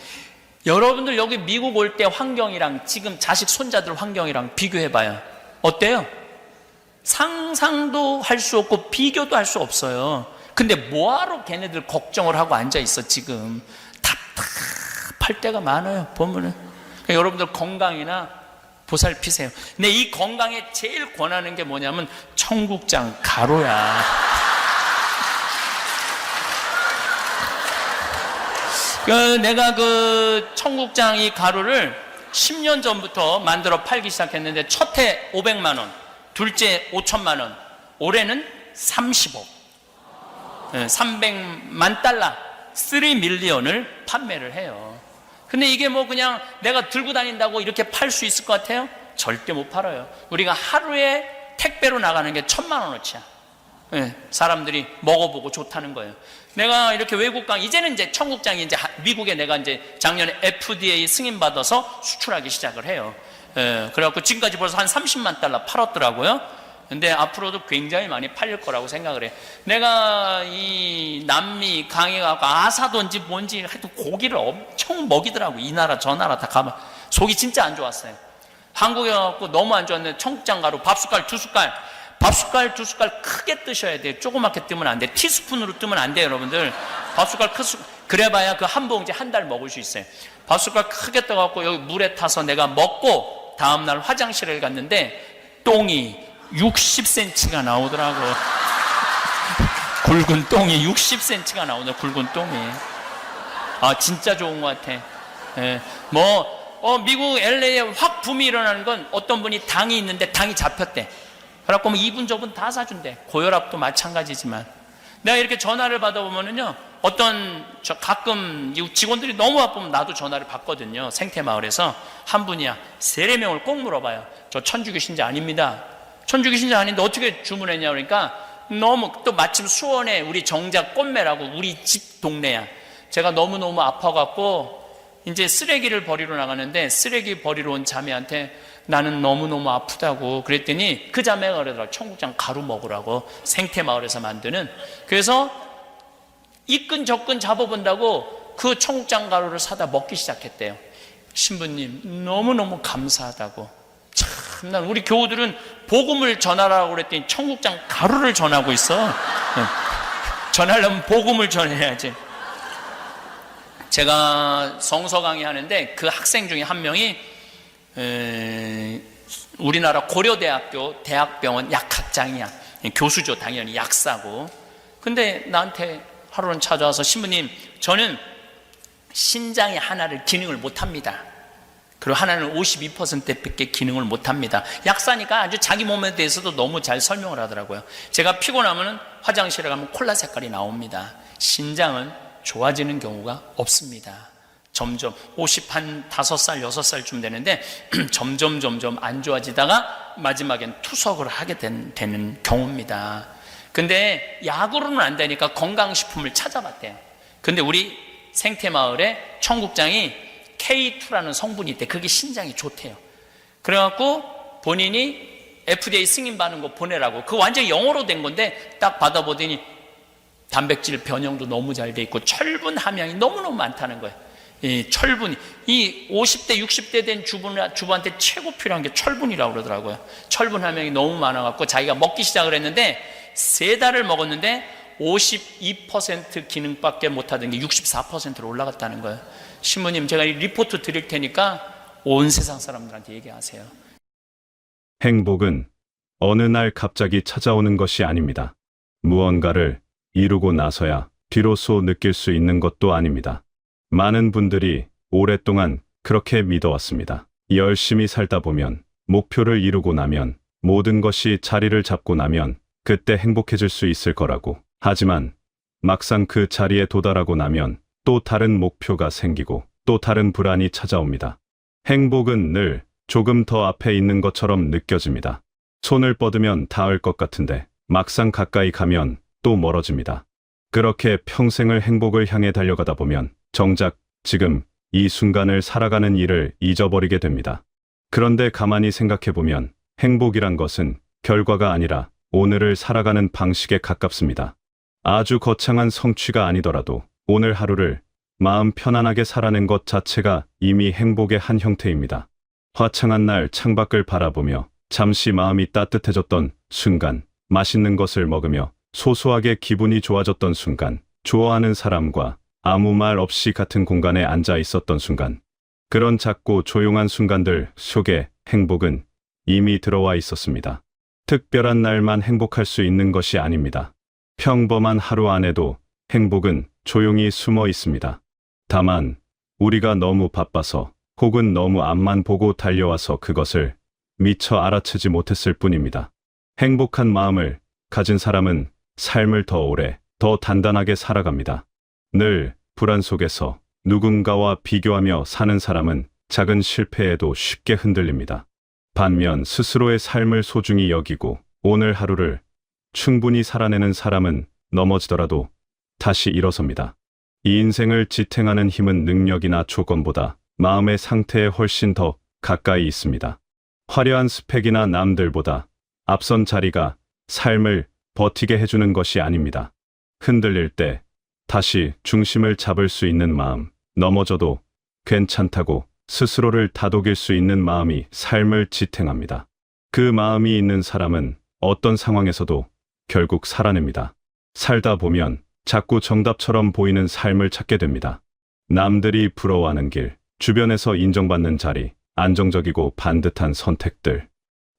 여러분들 여기 미국 올 때 환경이랑 지금 자식 손자들 환경이랑 비교해봐요. 어때요? 상상도 할 수 없고 비교도 할 수 없어요. 근데 뭐하러 걔네들 걱정을 하고 앉아있어. 지금 답답할 때가 많아요 보면은. 그러니까 여러분들 건강이나 보살피세요. 근데 이 건강에 제일 권하는 게 뭐냐면 청국장 가루야. 내가 그 청국장 이 가루를 10년 전부터 만들어 팔기 시작했는데 첫 해 500만 원, 둘째 5천만 원, 올해는 30억, 300만 달러, 3밀리언을 판매를 해요. 근데 이게 뭐 그냥 내가 들고 다닌다고 이렇게 팔 수 있을 것 같아요? 절대 못 팔아요. 우리가 하루에 택배로 나가는 게 1,000만 원어치야. 사람들이 먹어보고 좋다는 거예요. 내가 이렇게 외국 이제는 이제 청국장이 이제 미국에 내가 이제 작년에 FDA 승인받아서 수출하기 시작을 해요. 그래갖고 지금까지 벌써 한 30만 달러 팔았더라고요. 근데 앞으로도 굉장히 많이 팔릴 거라고 생각을 해. 내가 이 남미 강에 가고 아사돈지 뭔지 하여튼 고기를 엄청 먹이더라고. 이 나라 저 나라 다 가면 속이 진짜 안 좋았어요. 한국에 가고 너무 안 좋았는데 청국장 가루 밥숟갈 2숟갈, 밥숟갈 2숟갈 크게 뜨셔야 돼요. 조그맣게 뜨면 안 돼. 티스푼으로 뜨면 안 돼요, 여러분들. 밥숟갈 그래봐야 그 한 봉지 한 달 먹을 수 있어요. 밥숟갈 크게 떠갖고 여기 물에 타서 내가 먹고 다음날 화장실을 갔는데 똥이 60cm가 나오더라고. 굵은 똥이 60cm가 나오네. 굵은 똥이. 진짜 좋은 것 같아. 미국 LA에 확 붐이 일어나는 건 어떤 분이 당이 있는데 당이 잡혔대. 그래갖고 뭐 이분 저분 다 사준대. 고혈압도 마찬가지지만. 내가 이렇게 전화를 받아보면은요, 가끔 직원들이 너무 바쁘면 나도 전화를 받거든요. 생태마을에서. 한 분이야. 세례명을 꼭 물어봐요. 저 천주교신자 아닙니다. 천주교신자 아닌데 어떻게 주문했냐 그러니까 너무 또 마침 수원에 우리 정작 꽃매라고 우리 집 동네야. 제가 너무너무 아파갖고 이제 쓰레기를 버리러 나가는데 쓰레기 버리러 온 자매한테 나는 너무너무 아프다고 그랬더니 그 자매가 그러더라고. 청국장 가루 먹으라고. 생태마을에서 만드는. 그래서 이끈저끈 잡아본다고 그 청국장 가루를 사다 먹기 시작했대요. 신부님 너무너무 감사하다고. 참, 난 우리 교우들은 복음을 전하라고 그랬더니 청국장 가루를 전하고 있어. 전하려면 복음을 전해야지. 제가 성서 강의하는데 그 학생 중에 한 명이 우리나라 고려대학교 대학병원 약학장이야. 교수죠, 당연히 약사고. 근데 나한테 하루는 찾아와서, 신부님, 저는 신장의 하나를 기능을 못합니다. 그리고 하나는 52%밖에 기능을 못합니다. 약사니까 아주 자기 몸에 대해서도 너무 잘 설명을 하더라고요. 제가 피곤하면 화장실에 가면 콜라 색깔이 나옵니다. 신장은 좋아지는 경우가 없습니다. 점점 55살, 6살쯤 되는데 점점 안 좋아지다가 마지막엔 투석을 하게 되는 경우입니다. 근데 약으로는 안 되니까 건강식품을 찾아봤대요. 근데 우리 생태마을에 청국장이 K2라는 성분이 있대. 그게 신장에 좋대요. 그래갖고 본인이 FDA 승인 받는 거 보내라고. 그거 완전히 영어로 된 건데 딱 받아보더니 단백질 변형도 너무 잘 돼 있고 철분 함량이 너무너무 많다는 거예요. 이 철분이, 이 50대 60대 된 주부한테 최고 필요한 게 철분이라고 그러더라고요. 철분 함량이 너무 많아갖고 자기가 먹기 시작을 했는데 3달을 먹었는데 52% 기능밖에 못하던 게 64%로 올라갔다는 거예요. 신부님, 제가 이 리포트 드릴 테니까 온 세상 사람들한테 얘기하세요. 행복은 어느 날 갑자기 찾아오는 것이 아닙니다. 무언가를 이루고 나서야 비로소 느낄 수 있는 것도 아닙니다. 많은 분들이 오랫동안 그렇게 믿어왔습니다. 열심히 살다 보면, 목표를 이루고 나면, 모든 것이 자리를 잡고 나면 그때 행복해질 수 있을 거라고. 하지만 막상 그 자리에 도달하고 나면 또 다른 목표가 생기고 또 다른 불안이 찾아옵니다. 행복은 늘 조금 더 앞에 있는 것처럼 느껴집니다. 손을 뻗으면 닿을 것 같은데 막상 가까이 가면 또 멀어집니다. 그렇게 평생을 행복을 향해 달려가다 보면 정작 지금 이 순간을 살아가는 일을 잊어버리게 됩니다. 그런데 가만히 생각해보면 행복이란 것은 결과가 아니라 오늘을 살아가는 방식에 가깝습니다. 아주 거창한 성취가 아니더라도 오늘 하루를 마음 편안하게 살아낸 것 자체가 이미 행복의 한 형태입니다. 화창한 날 창밖을 바라보며 잠시 마음이 따뜻해졌던 순간, 맛있는 것을 먹으며 소소하게 기분이 좋아졌던 순간, 좋아하는 사람과 아무 말 없이 같은 공간에 앉아 있었던 순간, 그런 작고 조용한 순간들 속에 행복은 이미 들어와 있었습니다. 특별한 날만 행복할 수 있는 것이 아닙니다. 평범한 하루 안에도 행복은 조용히 숨어 있습니다. 다만 우리가 너무 바빠서 혹은 너무 앞만 보고 달려와서 그것을 미처 알아채지 못했을 뿐입니다. 행복한 마음을 가진 사람은 삶을 더 오래, 더 단단하게 살아갑니다. 늘 불안 속에서 누군가와 비교하며 사는 사람은 작은 실패에도 쉽게 흔들립니다. 반면 스스로의 삶을 소중히 여기고 오늘 하루를 충분히 살아내는 사람은 넘어지더라도 다시 일어섭니다. 이 인생을 지탱하는 힘은 능력이나 조건보다 마음의 상태에 훨씬 더 가까이 있습니다. 화려한 스펙이나 남들보다 앞선 자리가 삶을 버티게 해주는 것이 아닙니다. 흔들릴 때 다시 중심을 잡을 수 있는 마음, 넘어져도 괜찮다고 스스로를 다독일 수 있는 마음이 삶을 지탱합니다. 그 마음이 있는 사람은 어떤 상황에서도 결국 살아냅니다. 살다 보면 자꾸 정답처럼 보이는 삶을 찾게 됩니다. 남들이 부러워하는 길, 주변에서 인정받는 자리, 안정적이고 반듯한 선택들.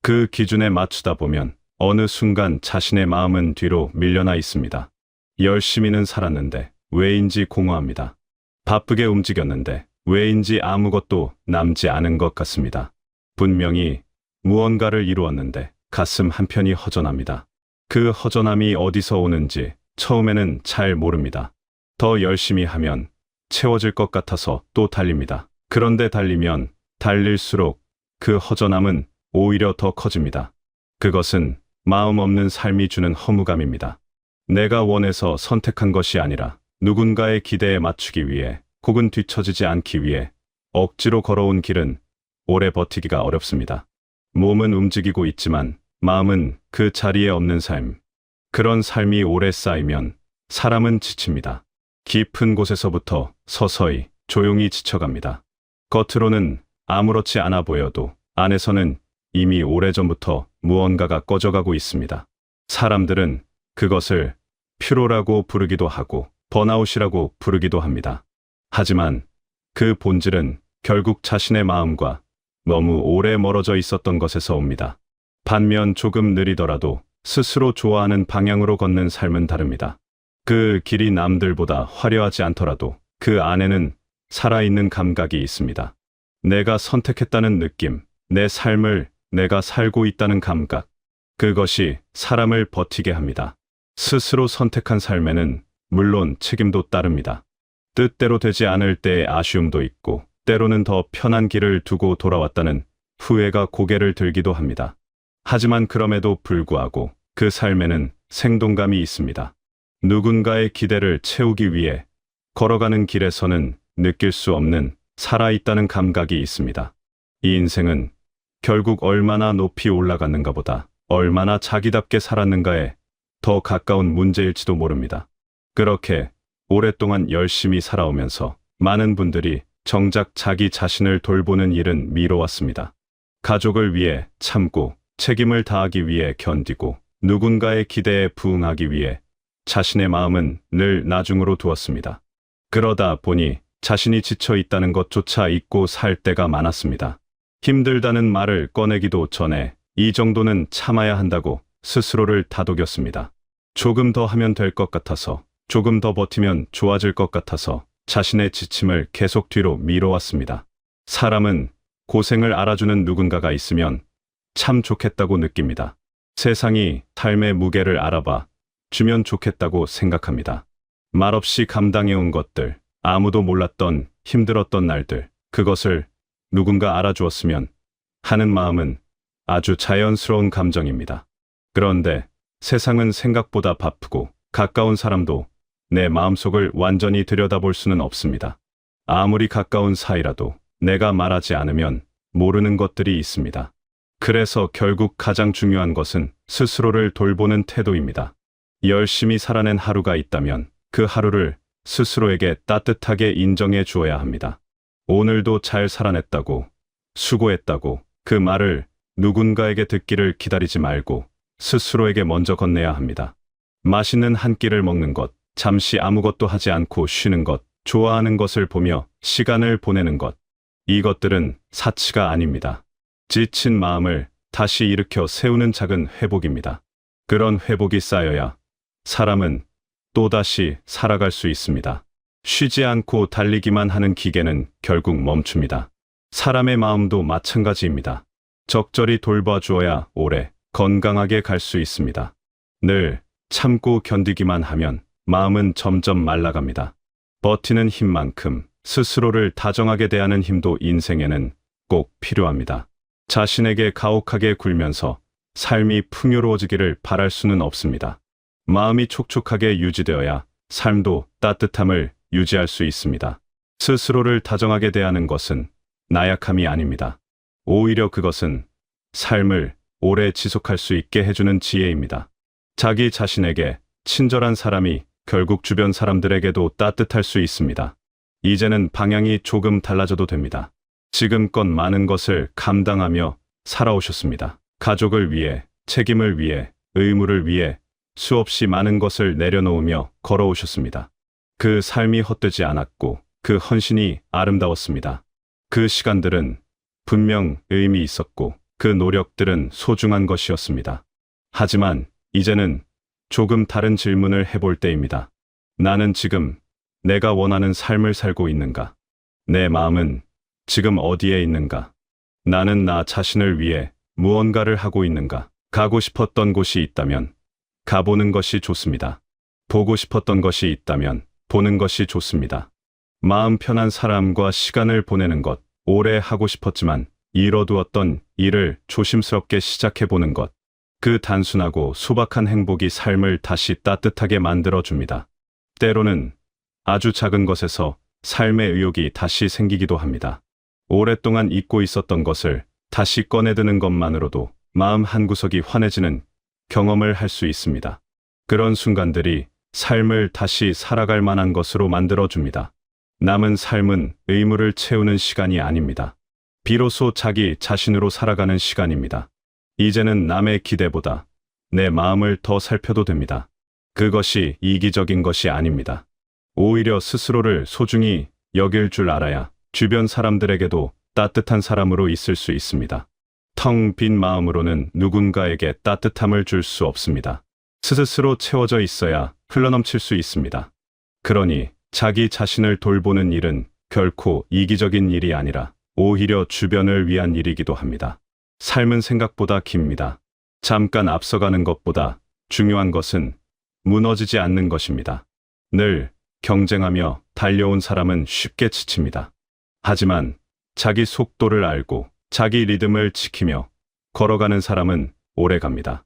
그 기준에 맞추다 보면 어느 순간 자신의 마음은 뒤로 밀려나 있습니다. 열심히는 살았는데 왜인지 공허합니다. 바쁘게 움직였는데 왜인지 아무것도 남지 않은 것 같습니다. 분명히 무언가를 이루었는데 가슴 한편이 허전합니다. 그 허전함이 어디서 오는지 처음에는 잘 모릅니다. 더 열심히 하면 채워질 것 같아서 또 달립니다. 그런데 달리면 달릴수록 그 허전함은 오히려 더 커집니다. 그것은 마음 없는 삶이 주는 허무감입니다. 내가 원해서 선택한 것이 아니라 누군가의 기대에 맞추기 위해 혹은 뒤처지지 않기 위해 억지로 걸어온 길은 오래 버티기가 어렵습니다. 몸은 움직이고 있지만 마음은 그 자리에 없는 삶. 그런 삶이 오래 쌓이면 사람은 지칩니다. 깊은 곳에서부터 서서히 조용히 지쳐갑니다. 겉으로는 아무렇지 않아 보여도 안에서는 이미 오래전부터 무언가가 꺼져가고 있습니다. 사람들은 그것을 피로라고 부르기도 하고 번아웃이라고 부르기도 합니다. 하지만 그 본질은 결국 자신의 마음과 너무 오래 멀어져 있었던 것에서 옵니다. 반면 조금 느리더라도 스스로 좋아하는 방향으로 걷는 삶은 다릅니다. 그 길이 남들보다 화려하지 않더라도 그 안에는 살아있는 감각이 있습니다. 내가 선택했다는 느낌, 내 삶을 내가 살고 있다는 감각, 그것이 사람을 버티게 합니다. 스스로 선택한 삶에는 물론 책임도 따릅니다. 뜻대로 되지 않을 때의 아쉬움도 있고 때로는 더 편한 길을 두고 돌아왔다는 후회가 고개를 들기도 합니다. 하지만 그럼에도 불구하고 그 삶에는 생동감이 있습니다. 누군가의 기대를 채우기 위해 걸어가는 길에서는 느낄 수 없는 살아있다는 감각이 있습니다. 이 인생은 결국 얼마나 높이 올라갔는가 보다 얼마나 자기답게 살았는가에 더 가까운 문제일지도 모릅니다. 그렇게 오랫동안 열심히 살아오면서 많은 분들이 정작 자기 자신을 돌보는 일은 미뤄왔습니다. 가족을 위해 참고 책임을 다하기 위해 견디고 누군가의 기대에 부응하기 위해 자신의 마음은 늘 나중으로 두었습니다. 그러다 보니 자신이 지쳐 있다는 것조차 잊고 살 때가 많았습니다. 힘들다는 말을 꺼내기도 전에 이 정도는 참아야 한다고 스스로를 다독였습니다. 조금 더 하면 될 것 같아서, 조금 더 버티면 좋아질 것 같아서 자신의 지침을 계속 뒤로 미뤄왔습니다. 사람은 고생을 알아주는 누군가가 있으면 참 좋겠다고 느낍니다. 세상이 삶의 무게를 알아봐 주면 좋겠다고 생각합니다. 말없이 감당해온 것들, 아무도 몰랐던 힘들었던 날들, 그것을 누군가 알아주었으면 하는 마음은 아주 자연스러운 감정입니다. 그런데 세상은 생각보다 바쁘고 가까운 사람도 내 마음속을 완전히 들여다볼 수는 없습니다. 아무리 가까운 사이라도 내가 말하지 않으면 모르는 것들이 있습니다. 그래서 결국 가장 중요한 것은 스스로를 돌보는 태도입니다. 열심히 살아낸 하루가 있다면 그 하루를 스스로에게 따뜻하게 인정해 주어야 합니다. 오늘도 잘 살아냈다고, 수고했다고 그 말을 누군가에게 듣기를 기다리지 말고 스스로에게 먼저 건네야 합니다. 맛있는 한 끼를 먹는 것, 잠시 아무것도 하지 않고 쉬는 것, 좋아하는 것을 보며 시간을 보내는 것, 이것들은 사치가 아닙니다. 지친 마음을 다시 일으켜 세우는 작은 회복입니다. 그런 회복이 쌓여야 사람은 또다시 살아갈 수 있습니다. 쉬지 않고 달리기만 하는 기계는 결국 멈춥니다. 사람의 마음도 마찬가지입니다. 적절히 돌봐주어야 오래 건강하게 갈 수 있습니다. 늘 참고 견디기만 하면 마음은 점점 말라갑니다. 버티는 힘만큼 스스로를 다정하게 대하는 힘도 인생에는 꼭 필요합니다. 자신에게 가혹하게 굴면서 삶이 풍요로워지기를 바랄 수는 없습니다. 마음이 촉촉하게 유지되어야 삶도 따뜻함을 유지할 수 있습니다. 스스로를 다정하게 대하는 것은 나약함이 아닙니다. 오히려 그것은 삶을 오래 지속할 수 있게 해주는 지혜입니다. 자기 자신에게 친절한 사람이 결국 주변 사람들에게도 따뜻할 수 있습니다. 이제는 방향이 조금 달라져도 됩니다. 지금껏 많은 것을 감당하며 살아오셨습니다. 가족을 위해, 책임을 위해, 의무를 위해 수없이 많은 것을 내려놓으며 걸어오셨습니다. 그 삶이 헛되지 않았고 그 헌신이 아름다웠습니다. 그 시간들은 분명 의미 있었고 그 노력들은 소중한 것이었습니다. 하지만 이제는 조금 다른 질문을 해볼 때입니다. 나는 지금 내가 원하는 삶을 살고 있는가? 내 마음은 지금 어디에 있는가? 나는 나 자신을 위해 무언가를 하고 있는가? 가고 싶었던 곳이 있다면 가보는 것이 좋습니다. 보고 싶었던 것이 있다면 보는 것이 좋습니다. 마음 편한 사람과 시간을 보내는 것, 오래 하고 싶었지만 이뤄두었던 일을 조심스럽게 시작해보는 것, 그 단순하고 소박한 행복이 삶을 다시 따뜻하게 만들어줍니다. 때로는 아주 작은 것에서 삶의 의욕이 다시 생기기도 합니다. 오랫동안 잊고 있었던 것을 다시 꺼내드는 것만으로도 마음 한구석이 환해지는 경험을 할 수 있습니다. 그런 순간들이 삶을 다시 살아갈 만한 것으로 만들어줍니다. 남은 삶은 의무를 채우는 시간이 아닙니다. 비로소 자기 자신으로 살아가는 시간입니다. 이제는 남의 기대보다 내 마음을 더 살펴도 됩니다. 그것이 이기적인 것이 아닙니다. 오히려 스스로를 소중히 여길 줄 알아야 주변 사람들에게도 따뜻한 사람으로 있을 수 있습니다. 텅 빈 마음으로는 누군가에게 따뜻함을 줄 수 없습니다. 스스로 채워져 있어야 흘러넘칠 수 있습니다. 그러니 자기 자신을 돌보는 일은 결코 이기적인 일이 아니라 오히려 주변을 위한 일이기도 합니다. 삶은 생각보다 깁니다. 잠깐 앞서가는 것보다 중요한 것은 무너지지 않는 것입니다. 늘 경쟁하며 달려온 사람은 쉽게 지칩니다. 하지만 자기 속도를 알고 자기 리듬을 지키며 걸어가는 사람은 오래 갑니다.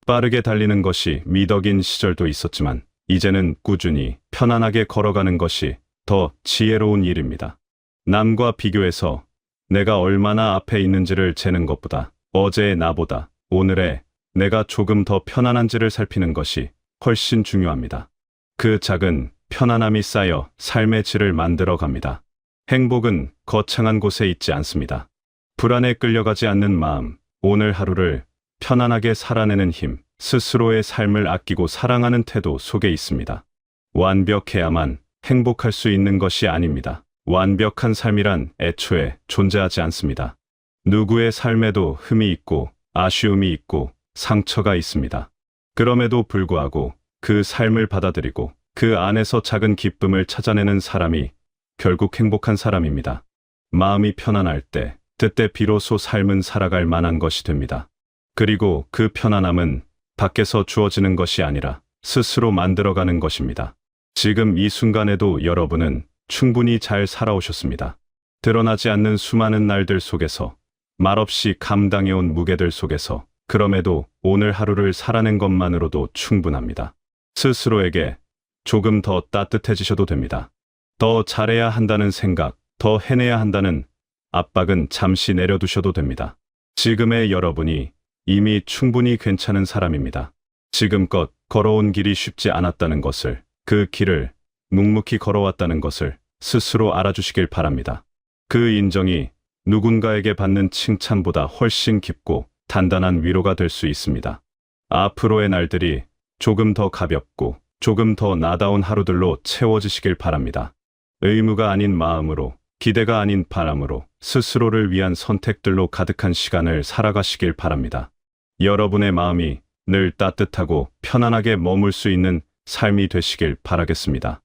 빠르게 달리는 것이 미덕인 시절도 있었지만 이제는 꾸준히 편안하게 걸어가는 것이 더 지혜로운 일입니다. 남과 비교해서 내가 얼마나 앞에 있는지를 재는 것보다 어제의 나보다 오늘의 내가 조금 더 편안한지를 살피는 것이 훨씬 중요합니다. 그 작은 편안함이 쌓여 삶의 질을 만들어 갑니다. 행복은 거창한 곳에 있지 않습니다. 불안에 끌려가지 않는 마음, 오늘 하루를 편안하게 살아내는 힘, 스스로의 삶을 아끼고 사랑하는 태도 속에 있습니다. 완벽해야만 행복할 수 있는 것이 아닙니다. 완벽한 삶이란 애초에 존재하지 않습니다. 누구의 삶에도 흠이 있고 아쉬움이 있고 상처가 있습니다. 그럼에도 불구하고 그 삶을 받아들이고 그 안에서 작은 기쁨을 찾아내는 사람이 결국 행복한 사람입니다. 마음이 편안할 때, 그때 비로소 삶은 살아갈 만한 것이 됩니다. 그리고 그 편안함은 밖에서 주어지는 것이 아니라 스스로 만들어가는 것입니다. 지금 이 순간에도 여러분은 충분히 잘 살아오셨습니다. 드러나지 않는 수많은 날들 속에서, 말없이 감당해온 무게들 속에서, 그럼에도 오늘 하루를 살아낸 것만으로도 충분합니다. 스스로에게 조금 더 따뜻해지셔도 됩니다. 더 잘해야 한다는 생각, 더 해내야 한다는 압박은 잠시 내려두셔도 됩니다. 지금의 여러분이 이미 충분히 괜찮은 사람입니다. 지금껏 걸어온 길이 쉽지 않았다는 것을, 그 길을 묵묵히 걸어왔다는 것을 스스로 알아주시길 바랍니다. 그 인정이 누군가에게 받는 칭찬보다 훨씬 깊고 단단한 위로가 될 수 있습니다. 앞으로의 날들이 조금 더 가볍고 조금 더 나다운 하루들로 채워지시길 바랍니다. 의무가 아닌 마음으로, 기대가 아닌 바람으로 스스로를 위한 선택들로 가득한 시간을 살아가시길 바랍니다. 여러분의 마음이 늘 따뜻하고 편안하게 머물 수 있는 삶이 되시길 바라겠습니다.